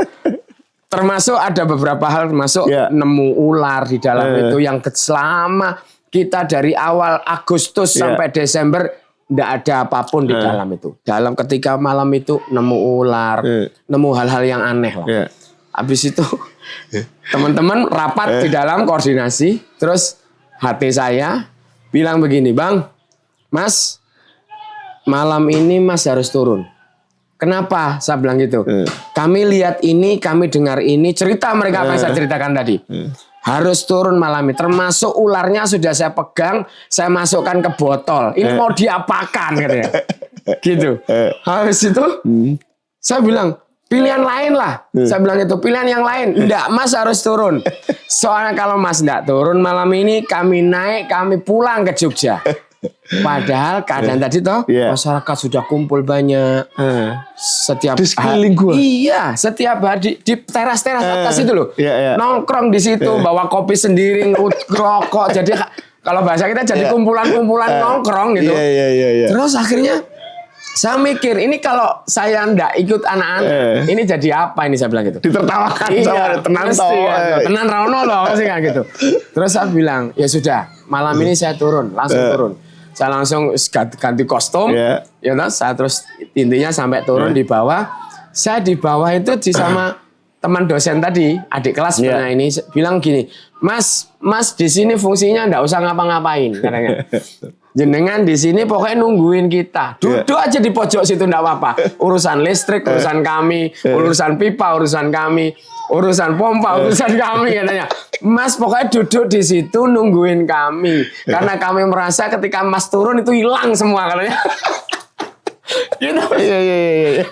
Termasuk ada beberapa hal, termasuk nemu ular di dalam itu yang selama kita dari awal Agustus sampai Desember tidak ada apapun di dalam itu. Dalam ketika malam itu nemu ular, nemu hal-hal yang aneh lah. Habis itu teman-teman rapat di dalam koordinasi, terus hati saya bilang begini, Bang, Mas, malam ini Mas harus turun. Kenapa? Saya bilang gitu. Kami lihat ini, kami dengar ini, cerita mereka apa yang saya ceritakan tadi. Harus turun malam ini. Termasuk ularnya sudah saya pegang, saya masukkan ke botol. Ini mau diapakan katanya. Gitu. Habis itu saya bilang, pilihan lain lah. Saya bilang itu, pilihan yang lain. Enggak, Mas harus turun. Soalnya kalau Mas enggak turun malam ini, kami naik, kami pulang ke Jogja. Padahal keadaan tadi toh masyarakat sudah kumpul banyak setiap di sekeliling gua. Iya, setiap hari di teras-teras atas itu loh. Nongkrong di situ, bawa kopi sendiri, ngerokok. Jadi kalau bahasa kita jadi kumpulan-kumpulan nongkrong gitu. Terus akhirnya saya mikir, ini kalau saya ndak ikut anak-anak, ini jadi apa ini saya bilang gitu. Ditertawakan sama tenan Rono loh sih kan gitu. Terus saya bilang, ya sudah, malam ini saya turun, langsung turun. Saya langsung ganti kostum, ya saya terus intinya sampai turun di bawah. Saya di bawah itu sama teman dosen tadi, adik kelas sebenarnya ini bilang gini, Mas di sini fungsinya ndak usah ngapa-ngapain katanya. Jenengan di sini pokoknya nungguin kita. Duduk aja di pojok situ ndak apa-apa. Urusan listrik, urusan kami, urusan pipa, urusan kami, urusan pompa, urusan kami katanya. Mas pokoknya duduk di situ nungguin kami. Karena kami merasa ketika Mas turun itu hilang semua katanya. You know?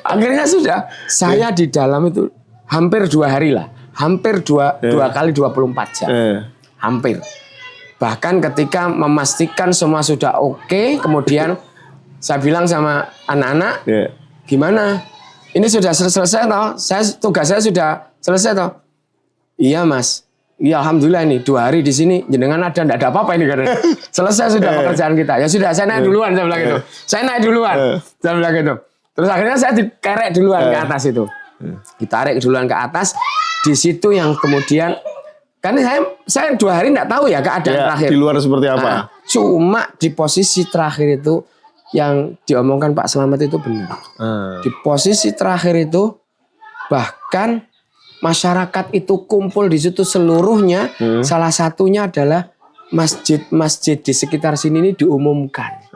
Akhirnya sudah saya di dalam itu hampir 2 hari lah. Hampir 2 kali 24 jam. Hampir. Bahkan ketika memastikan semua sudah oke, kemudian saya bilang sama anak-anak, gimana? Ini sudah selesai toh? Tugas saya sudah selesai toh? Iya Mas. Iya alhamdulillah ini 2 hari di sini jenengan tidak ada apa-apa ini katanya. Selesai sudah pekerjaan kita. Ya sudah saya naik duluan saya bilang gitu. Saya naik duluan. Saya bilang gitu. Terus akhirnya saya dikerek duluan ke atas itu. Ditarik duluan ke atas. Di situ yang kemudian karena saya 2 hari tidak tahu ya keadaan terakhir. Di luar seperti apa? Nah, cuma di posisi terakhir itu yang diomongkan Pak Slamet itu benar. Di posisi terakhir itu bahkan masyarakat itu kumpul di situ seluruhnya. Salah satunya adalah masjid-masjid di sekitar sini ini diumumkan.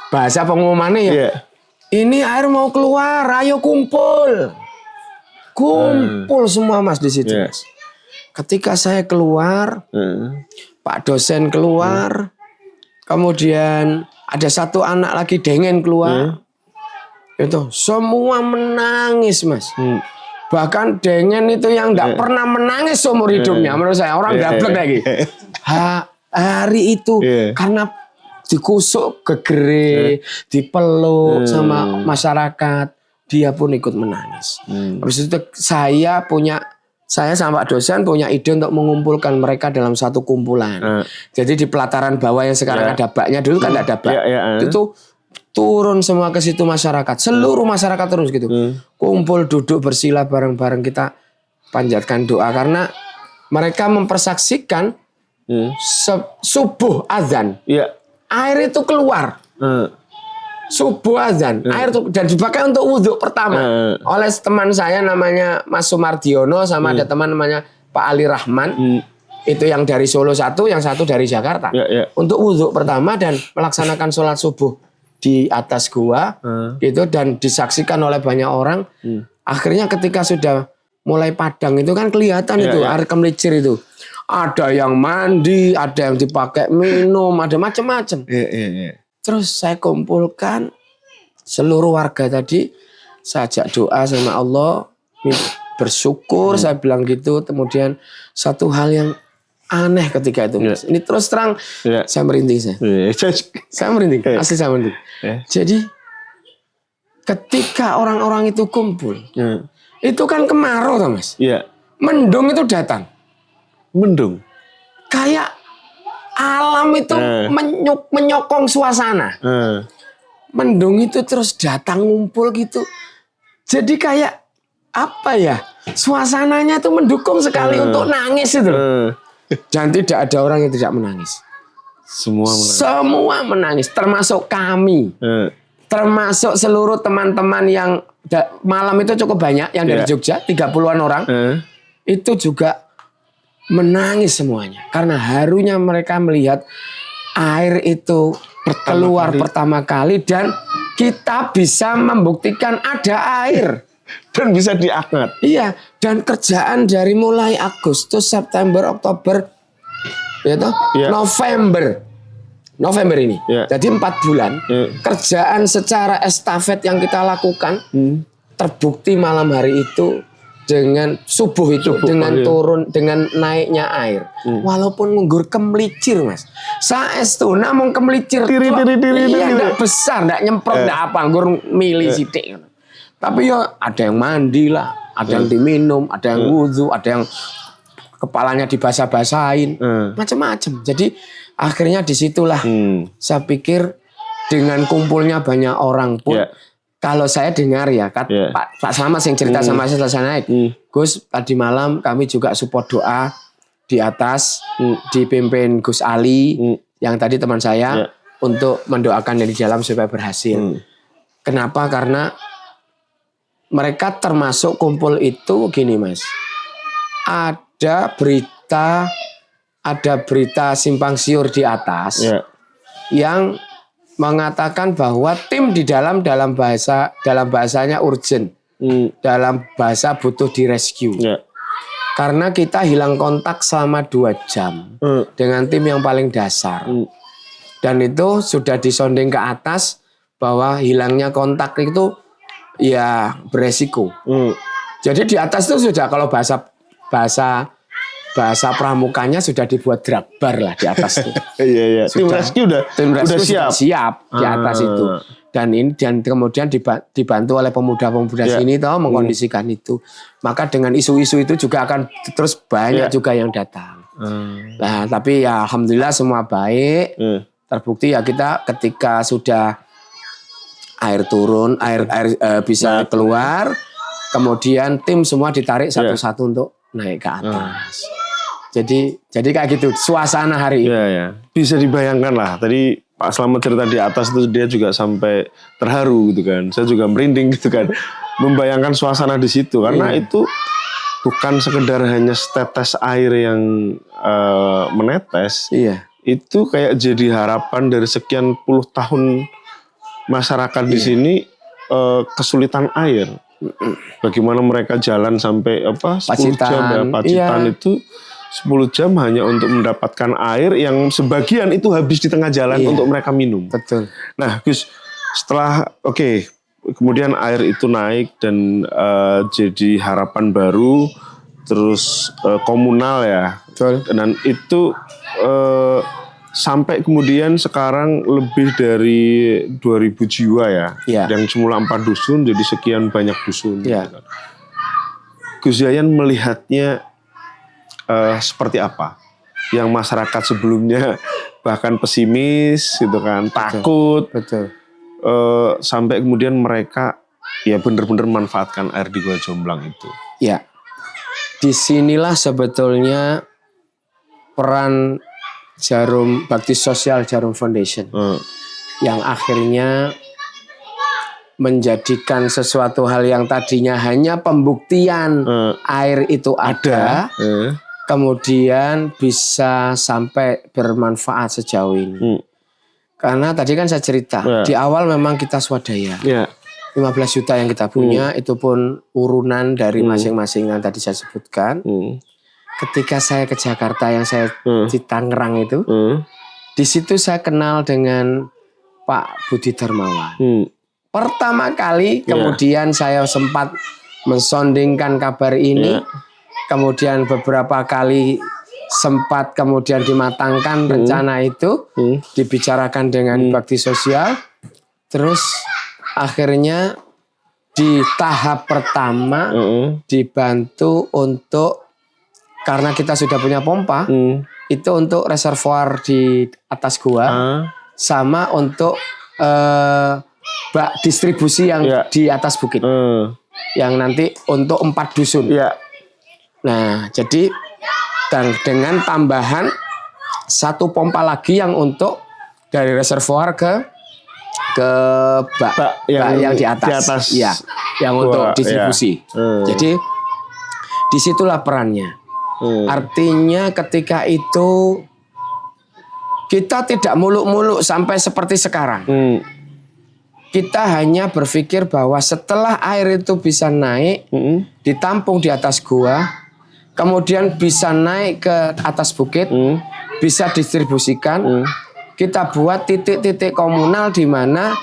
Bahasa pengumumannya ya. Yeah. Ini air mau keluar, ayo kumpul. Kumpul semua Mas di situ. Mas. Ketika saya keluar, Pak dosen keluar, kemudian ada satu anak lagi dengen keluar. Itu semua menangis Mas. Bahkan dengen itu yang enggak pernah menangis seumur hidupnya menurut saya. Orang gablek lagi. Hari itu karena dikusuk gegere, dipeluk sama masyarakat, dia pun ikut menangis. Habis itu saya sama Pak dosen punya ide untuk mengumpulkan mereka dalam satu kumpulan. Jadi di pelataran bawah yang sekarang ada baknya, dulu kan ada bak. Itu turun semua ke situ masyarakat, seluruh masyarakat terus gitu. Kumpul duduk bersila bareng-bareng, kita panjatkan doa karena mereka mempersaksikan subuh azan. Air itu keluar. Subuh azan. Air itu dan dipakai untuk wudhu pertama. Oleh teman saya namanya Mas Sumardiono sama ada teman namanya Pak Ali Rahman. Itu yang dari Solo satu, yang satu dari Jakarta. Untuk wudhu pertama dan melaksanakan sholat subuh di atas gua gitu dan disaksikan oleh banyak orang. Akhirnya ketika sudah mulai padang itu kan kelihatan itu air kemelicir itu. Ada yang mandi, ada yang dipakai minum, ada macam-macam. Terus saya kumpulkan seluruh warga tadi, saya ajak doa sama Allah, bersyukur, saya bilang gitu. Kemudian satu hal yang aneh ketika itu, Mas. Ini terus terang, saya merinding saya merinding, asli saya merinding. Jadi ketika orang-orang itu kumpul, itu kan kemarau, Mas. Mendung itu datang. Mendung. Kayak alam itu menyokong suasana. Mendung itu terus datang ngumpul gitu. Jadi kayak apa ya? Suasananya itu mendukung sekali untuk nangis itu. Dan tidak ada orang yang tidak menangis. Semua menangis, termasuk kami. Termasuk seluruh teman-teman yang malam itu cukup banyak yang dari Jogja, 30-an orang. Itu juga menangis semuanya karena harunya mereka melihat air itu keluar pertama kali dan kita bisa membuktikan ada air dan bisa diangkat. Iya, dan kerjaan dari mulai Agustus, September, Oktober, November ini. Jadi 4 bulan kerjaan secara estafet yang kita lakukan terbukti malam hari itu. Dengan subuh itu, dengan turun, dengan naiknya air. Walaupun ngunggur kemelicir, Mas. Saestu namun kemelicir. Iya, enggak besar, enggak nyemprot, enggak apa, nggur mili sidik. Tapi ya ada yang mandi lah, ada yang diminum, ada yang wudhu, ada yang kepalanya dibasah-basahin, macam-macam. Jadi akhirnya disitulah saya pikir dengan kumpulnya banyak orang pun. Kalau saya dengar ya, Pak Slamet yang cerita sama saya selesai naik. Gus, tadi malam kami juga support doa di atas, dipimpin Gus Ali, yang tadi teman saya, untuk mendoakan dari dalam supaya berhasil. Kenapa? Karena mereka termasuk kumpul itu gini Mas. Ada berita simpang siur di atas yang mengatakan bahwa tim di dalam bahasanya urgent, dalam bahasa butuh direscue. Karena kita hilang kontak selama 2 jam dengan tim yang paling dasar. Dan itu sudah disonding ke atas bahwa hilangnya kontak itu ya beresiko. Jadi di atas itu sudah kalau bahasa pramukanya sudah dibuat drag bar lah di atas itu. Iya. Tim rescue udah siap di atas itu. Dan kemudian dibantu oleh pemuda-pemuda sini mengkondisikan itu. Maka dengan isu-isu itu juga akan terus banyak juga yang datang. Nah, tapi ya alhamdulillah semua baik. Terbukti ya kita ketika sudah air turun, air bisa keluar, kemudian tim semua ditarik satu-satu untuk naik ke atas. Jadi kayak gitu suasana hari ini. Bisa dibayangkan lah. Tadi Pak Slamet cerita di atas itu dia juga sampai terharu gitu kan. Saya juga merinding gitu kan. Membayangkan suasana di situ karena itu bukan sekedar hanya setetes air yang menetes. Iya. Itu kayak jadi harapan dari sekian puluh tahun masyarakat di sini kesulitan air. Bagaimana mereka jalan sampai 10 jam ya, Pacitan itu 10 jam hanya untuk mendapatkan air yang sebagian itu habis di tengah jalan untuk mereka minum. Betul. Nah, Gus, setelah kemudian air itu naik dan jadi harapan baru, terus komunal ya. Betul. Dan itu sampai kemudian sekarang lebih dari 2.000 jiwa ya, yang semula 4 dusun jadi sekian banyak dusun. Gus Yayan melihatnya seperti apa? Yang masyarakat sebelumnya bahkan pesimis gitu kan, takut. Betul. Sampai kemudian mereka ya benar-benar manfaatkan air di Gua Jomblang itu. Ya, disinilah sebetulnya peran Bakti Sosial Jarum Foundation yang akhirnya menjadikan sesuatu hal yang tadinya hanya pembuktian air itu ada, kemudian bisa sampai bermanfaat sejauh ini. Karena tadi kan saya cerita di awal memang kita swadaya, 15 juta yang kita punya itu pun urunan dari masing-masing yang tadi saya sebutkan. Ketika saya ke Jakarta yang saya di Tangerang itu, di situ saya kenal dengan Pak Budi Darmawan. Pertama kali kemudian saya sempat mensondingkan kabar ini, kemudian beberapa kali sempat kemudian dimatangkan rencana itu, dibicarakan dengan Bakti Sosial, terus akhirnya di tahap pertama dibantu untuk, karena kita sudah punya pompa, itu untuk reservoir di atas gua, sama untuk bak distribusi yang di atas bukit, yang nanti untuk 4 dusun. Nah, jadi dan dengan tambahan 1 pompa lagi yang untuk dari reservoir ke bak yang di atas, ya, yang untuk distribusi. Jadi disitulah perannya. Artinya ketika itu kita tidak muluk-muluk sampai seperti sekarang. Kita hanya berpikir bahwa setelah air itu bisa naik, ditampung di atas gua, kemudian bisa naik ke atas bukit, bisa distribusikan, kita buat titik-titik komunal di mana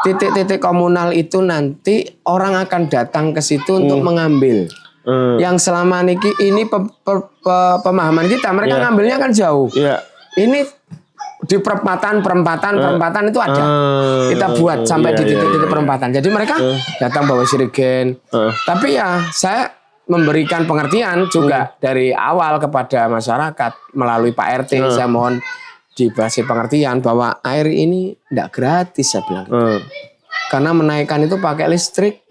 titik-titik komunal itu nanti orang akan datang ke situ untuk mengambil. Yang selama ini pemahaman kita, mereka ngambilnya kan jauh. Ini di perempatan itu ada. Kita buat sampai di titik-titik perempatan. Jadi mereka datang bawa sirigen. Tapi ya saya memberikan pengertian juga dari awal kepada masyarakat melalui Pak RT. Saya mohon diberi pengertian bahwa air ini tidak gratis, saya bilang. Karena menaikkan itu pakai listrik.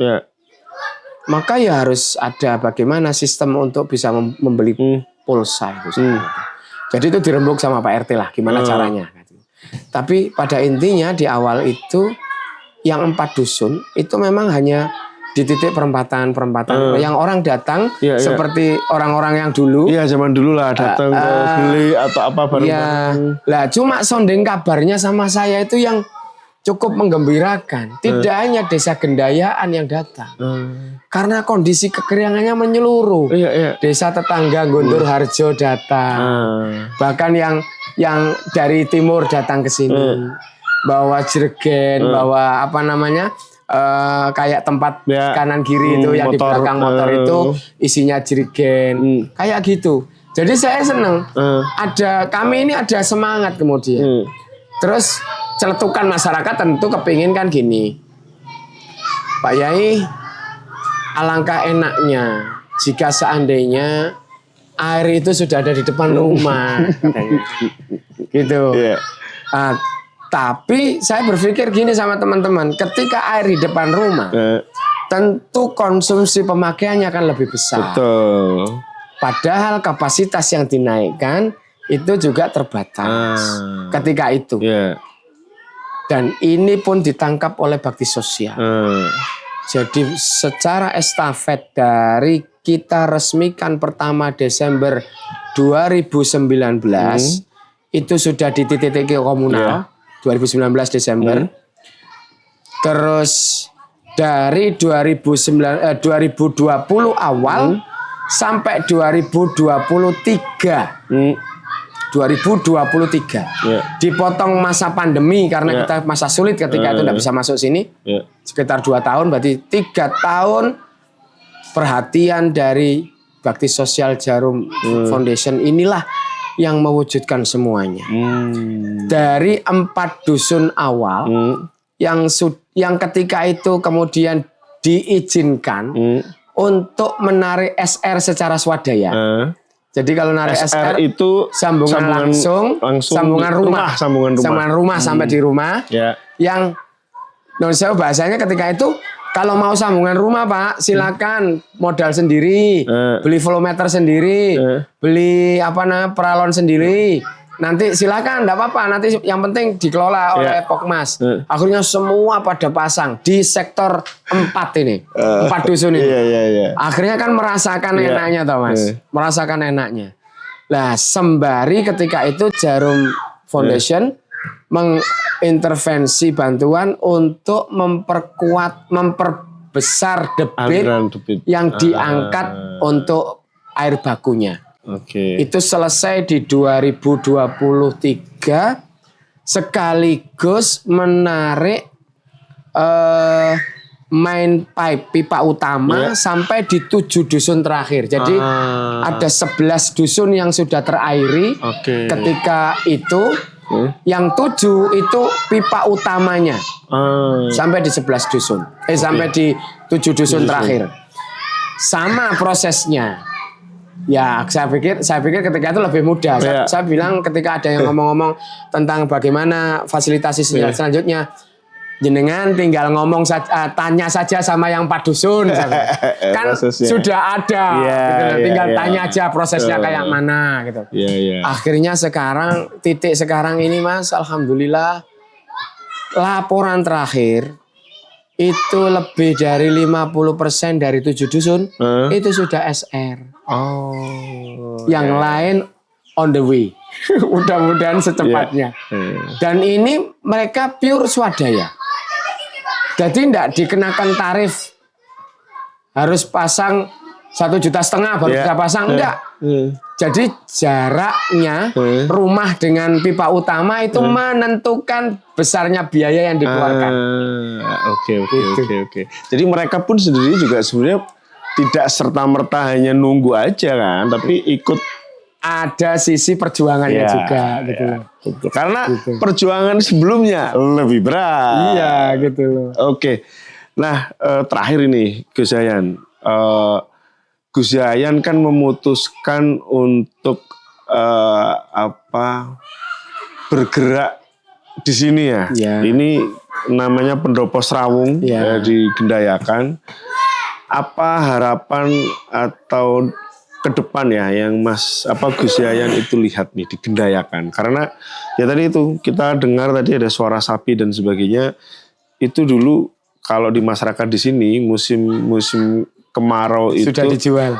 Maka ya harus ada bagaimana sistem untuk bisa membeli pulsa itu. Jadi itu dirembuk sama Pak RT lah, gimana caranya. Tapi pada intinya di awal itu yang 4 dusun itu memang hanya di titik perempatan yang orang datang seperti orang-orang yang dulu. Iya, zaman dulu lah datang ke beli atau apa bareng-bareng. Lah cuma sondeng kabarnya sama saya itu yang cukup menggembirakan. Tidak hanya desa Gendayaan yang datang. Karena kondisi kekeringannya menyeluruh. Desa tetangga Guntur Harjo datang. Bahkan yang dari timur datang ke sini. Bawa jerigen, bawa apa namanya? Kayak tempat kanan kiri itu yang di belakang motor itu isinya jerigen. Kayak gitu. Jadi saya senang. Kami ini ada semangat kemudian. Terus celetukan masyarakat tentu kepingin kan gini, Pak Yai, alangkah enaknya jika seandainya air itu sudah ada di depan rumah, katanya. Gitu. Tapi saya berpikir gini sama teman-teman, ketika air di depan rumah, tentu konsumsi pemakaiannya akan lebih besar. Betul. Padahal kapasitas yang dinaikkan itu juga terbatas ketika itu. Dan ini pun ditangkap oleh Bakti Sosial. Jadi secara estafet dari kita resmikan pertama Desember 2019 itu sudah di titik komunal 2019 Desember. Terus dari 2020 awal sampai 2023. 2023 dipotong masa pandemi karena kita masa sulit ketika itu tidak bisa masuk sini sekitar 2 tahun, berarti 3 tahun perhatian dari Bakti Sosial Jarum Foundation inilah yang mewujudkan semuanya. Dari 4 dusun awal yang ketika itu kemudian diizinkan untuk menarik SR secara swadaya. Jadi kalau narik SR itu sambungan langsung sambungan rumah sampai di rumah. Yang saya bahasanya ketika itu kalau mau sambungan rumah Pak, silakan modal sendiri, beli volumeter sendiri, beli peralon sendiri. Nanti silakan, enggak apa-apa. Nanti yang penting dikelola oleh Pokmas. Akhirnya semua pada pasang di sektor 4 ini, 4 dusun ini. Akhirnya kan merasakan enaknya, toh Mas. Merasakan enaknya. Lah, sembari ketika itu Jarum Foundation mengintervensi bantuan untuk memperbesar debit yang diangkat untuk air bakunya. Itu selesai di 2023 sekaligus menarik main pipe pipa utama sampai di 7 dusun terakhir. Jadi ada 11 dusun yang sudah terairi ketika itu. Yang 7 itu pipa utamanya sampai di 11 dusun. Sampai di 7 dusun terakhir. Sama prosesnya. Ya, saya pikir ketika itu lebih mudah. Saya bilang ketika ada yang ngomong-ngomong tentang bagaimana fasilitasi selanjutnya, jenengan tinggal ngomong saja, tanya saja sama yang 4 dusun. Kan sudah ada, tinggal tanya aja prosesnya kayak mana gitu. Akhirnya titik sekarang ini Mas, alhamdulillah laporan terakhir itu lebih dari 50% dari 7 dusun itu sudah SR. Yang lain on the way. Mudah-mudahan secepatnya. Dan ini mereka pure swadaya. Jadi tidak dikenakan tarif harus pasang 1,5 juta baru bisa pasang, enggak. Jadi jaraknya rumah dengan pipa utama itu menentukan besarnya biaya yang dikeluarkan. Oke. Jadi mereka pun sendiri juga sebenarnya tidak serta-merta hanya nunggu aja kan, tapi ikut ada sisi perjuangannya juga gitu. Karena perjuangan sebelumnya lebih berat. Iya gitu loh. Oke. Nah, terakhir ini Gus Yayan. Gus Yayan kan memutuskan untuk bergerak di sini ya. Ini namanya Pendopo Srawung di Gendayakan. Apa harapan atau ke depan ya yang Gus Yayan itu lihat nih di Gendayakan? Karena ya tadi itu kita dengar tadi ada suara sapi dan sebagainya. Itu dulu kalau di masyarakat di sini musim kemarau itu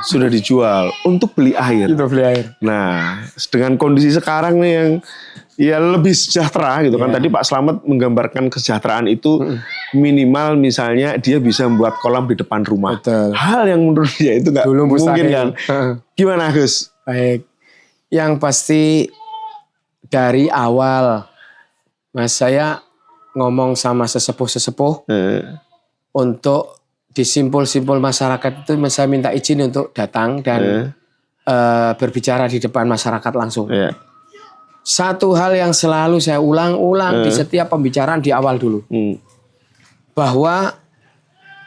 sudah dijual untuk beli air. Nah, dengan kondisi sekarang nih yang ya lebih sejahtera gitu kan. Tadi Pak Slamet menggambarkan kesejahteraan itu minimal misalnya dia bisa membuat kolam di depan rumah. Hal yang menurut dia itu nggak mungkin kan. Gimana Gus? Baik. Yang pasti dari awal Mas saya ngomong sama sesepuh-sesepuh untuk di simpul-simpul masyarakat itu saya minta izin untuk datang dan berbicara di depan masyarakat langsung. Satu hal yang selalu saya ulang-ulang di setiap pembicaraan di awal dulu. Bahwa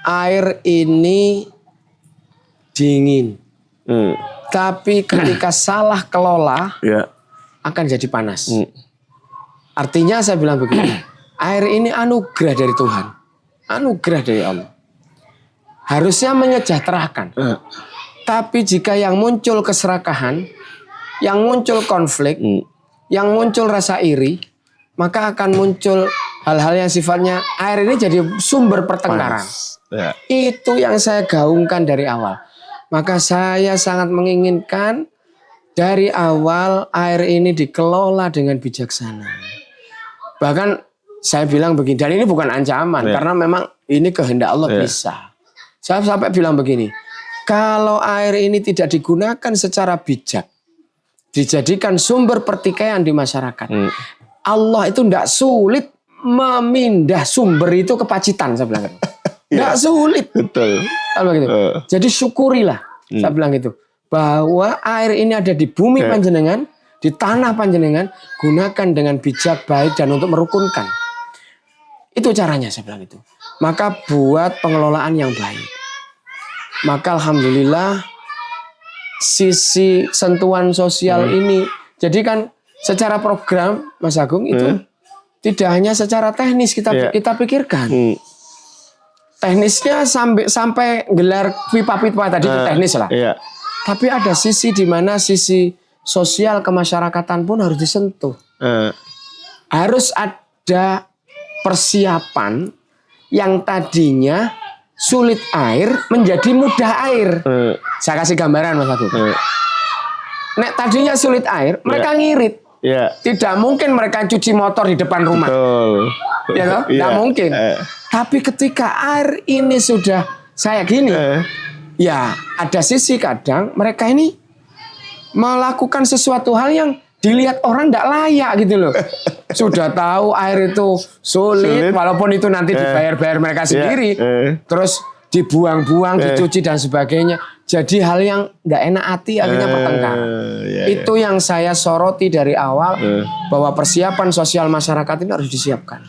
air ini dingin. Tapi ketika salah kelola akan jadi panas. Artinya saya bilang begini, air ini anugerah dari Tuhan. Anugerah dari Allah. Harusnya menyejahterakan. Tapi jika yang muncul keserakahan, yang muncul konflik, yang muncul rasa iri, maka akan muncul hal-hal yang sifatnya air ini jadi sumber pertengkaran. Itu yang saya gaungkan dari awal. Maka saya sangat menginginkan dari awal air ini dikelola dengan bijaksana. Bahkan saya bilang begini, dan ini bukan ancaman, karena memang ini kehendak Allah bisa. Saya sampai bilang begini, kalau air ini tidak digunakan secara bijak, dijadikan sumber pertikaian di masyarakat, Allah itu tidak sulit memindah sumber itu ke Pacitan, saya bilang. Tidak sulit. Betul. Gitu. Jadi syukurilah, saya bilang gitu, bahwa air ini ada di bumi panjenengan, di tanah panjenengan, gunakan dengan bijak, baik, dan untuk merukunkan. Itu caranya, saya bilang itu. Maka buat pengelolaan yang baik. Maka alhamdulillah sisi sentuhan sosial ini, jadi kan secara program Mas Agung itu tidak hanya secara teknis kita pikirkan. Teknisnya sampai gelar pipa-pipa tadi itu teknis lah. Tapi ada sisi di mana sisi sosial kemasyarakatan pun harus disentuh. Harus ada persiapan yang tadinya sulit air menjadi mudah air. Saya kasih gambaran Mas Agung. Nek tadinya sulit air, mereka ngirit. Tidak mungkin mereka cuci motor di depan rumah. Ya toh? Tidak mungkin. Tapi ketika air ini sudah saya gini, ya ada sisi kadang mereka ini melakukan sesuatu hal yang dilihat orang tidak layak gitu loh. Sudah tahu air itu sulit, walaupun itu nanti dibayar-bayar mereka sendiri, terus dibuang-buang, dicuci dan sebagainya. Jadi hal yang tidak enak hati, akhirnya bertengkar. Itu yang saya soroti dari awal, bahwa persiapan sosial masyarakat ini harus disiapkan.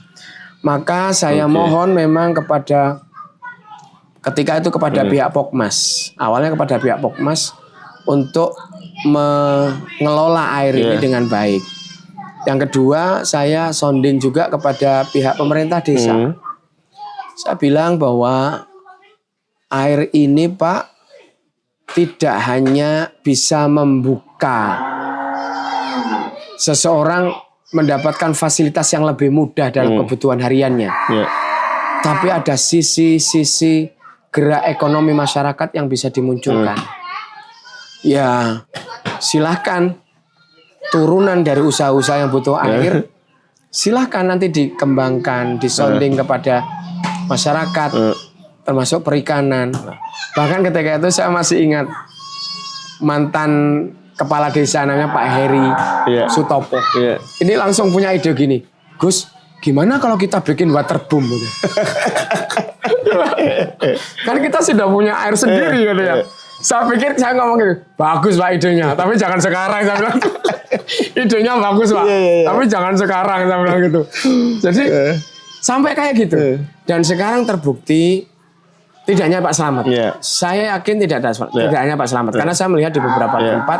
Maka saya mohon memang kepada ketika itu kepada pihak Pokmas, awalnya kepada pihak Pokmas untuk mengelola air ini dengan baik. Yang kedua, saya sounding juga kepada pihak pemerintah desa. Saya bilang bahwa air ini Pak tidak hanya bisa membuka seseorang mendapatkan fasilitas yang lebih mudah dalam kebutuhan hariannya. Tapi ada sisi-sisi gerak ekonomi masyarakat yang bisa dimunculkan. Ya, silahkan turunan dari usaha-usaha yang butuh air, silahkan nanti dikembangkan, disonding kepada masyarakat, termasuk perikanan. Bahkan ketika itu saya masih ingat mantan kepala desa namanya Pak Heri Sutopo. Ini langsung punya ide gini, Gus, gimana kalau kita bikin waterboom? Kan kita sudah punya air sendiri gitu ya. Saya pikir saya ngomong gitu, bagus Pak idenya, tapi jangan sekarang, saya bilang. Idenya bagus Pak, tapi jangan sekarang, saya bilang gitu. Jadi sampai kayak gitu. Dan sekarang terbukti tidak hanya Pak Slamet. Saya yakin tidak hanya Pak Slamet, karena saya melihat di beberapa tempat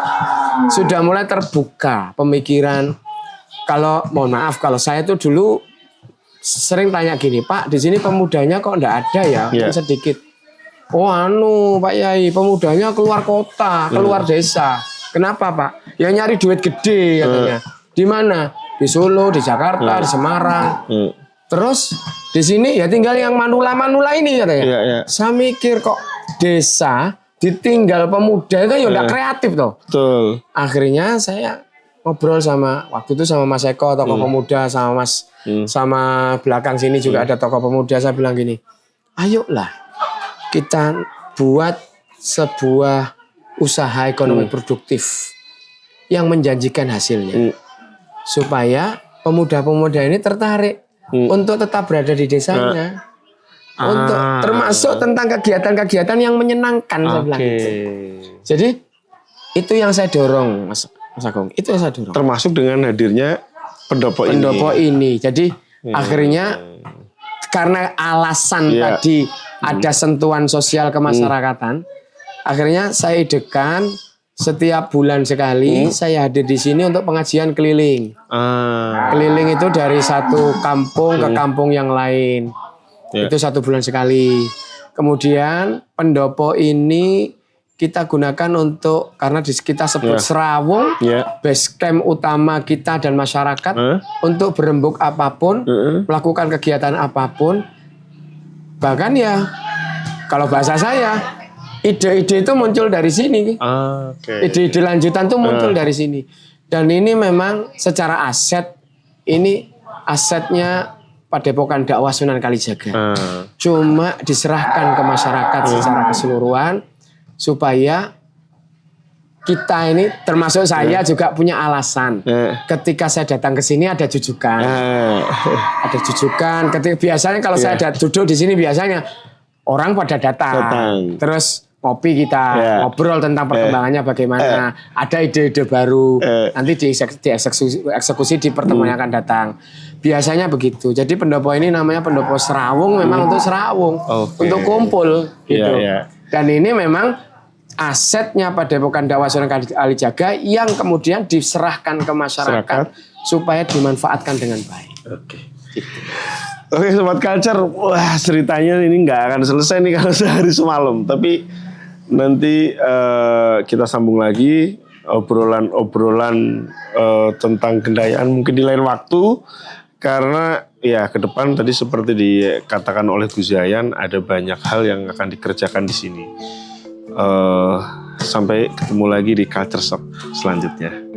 sudah mulai terbuka pemikiran. Kalau mohon maaf, kalau saya tuh dulu sering tanya gini, Pak, di sini pemudanya kok enggak ada ya, sedikit. Oh Pak Yai, pemudanya keluar kota, keluar desa. Kenapa Pak? Ya nyari duit gede katanya. Di mana? Di Solo, di Jakarta, di Semarang. Terus di sini ya tinggal yang manula-manula ini katanya. Saya mikir kok desa ditinggal pemuda itu ya udah kreatif toh. Betul. Akhirnya saya ngobrol waktu itu sama Mas Eko, tokoh pemuda, sama Mas, sama belakang sini juga ada tokoh pemuda. Saya bilang gini, ayolah kita buat sebuah usaha ekonomi produktif yang menjanjikan hasilnya, supaya pemuda-pemuda ini tertarik untuk tetap berada di desanya, untuk termasuk tentang kegiatan-kegiatan yang menyenangkan. Saya bilang gitu. Jadi itu yang saya dorong, Mas Agung. Itu yang saya dorong. Termasuk dengan hadirnya pendopo ini. Jadi akhirnya karena alasan tadi ada sentuhan sosial kemasyarakatan, akhirnya saya idekan setiap bulan sekali saya hadir di sini untuk pengajian keliling. Keliling itu dari satu kampung ke kampung yang lain. Itu 1 bulan sekali. Kemudian pendopo ini kita gunakan untuk, karena kita sebut Serawung, base camp utama kita dan masyarakat untuk berembuk apapun, melakukan kegiatan apapun. Bahkan ya kalau bahasa saya, ide-ide itu muncul dari sini. Ide-ide lanjutan tuh muncul dari sini. Dan ini memang secara aset, ini asetnya Padepokan Dakwah Sunan Kalijaga. Cuma diserahkan ke masyarakat secara keseluruhan supaya kita ini termasuk saya juga punya alasan. Ketika saya datang ke sini ada jujukan. Ada jujukan. Biasanya kalau saya duduk di sini biasanya orang pada datang. Terus ngopi kita, ngobrol tentang perkembangannya bagaimana. Ada ide-ide baru. Nanti dieksekusi di pertemuan yang akan datang. Biasanya begitu. Jadi pendopo ini namanya pendopo Serawung memang untuk Serawung. Untuk kumpul gitu. Dan ini memang asetnya Padepokan Dakwah Sunan Kalijaga yang kemudian diserahkan ke masyarakat supaya dimanfaatkan dengan baik. Oke, Sobat Culture, wah ceritanya ini nggak akan selesai nih kalau sehari semalam. Tapi nanti kita sambung lagi obrolan tentang Gendayaan mungkin di lain waktu. Karena ya ke depan tadi seperti dikatakan oleh Gus Yayan ada banyak hal yang akan dikerjakan di sini. Sampai ketemu lagi di Culture Shock selanjutnya.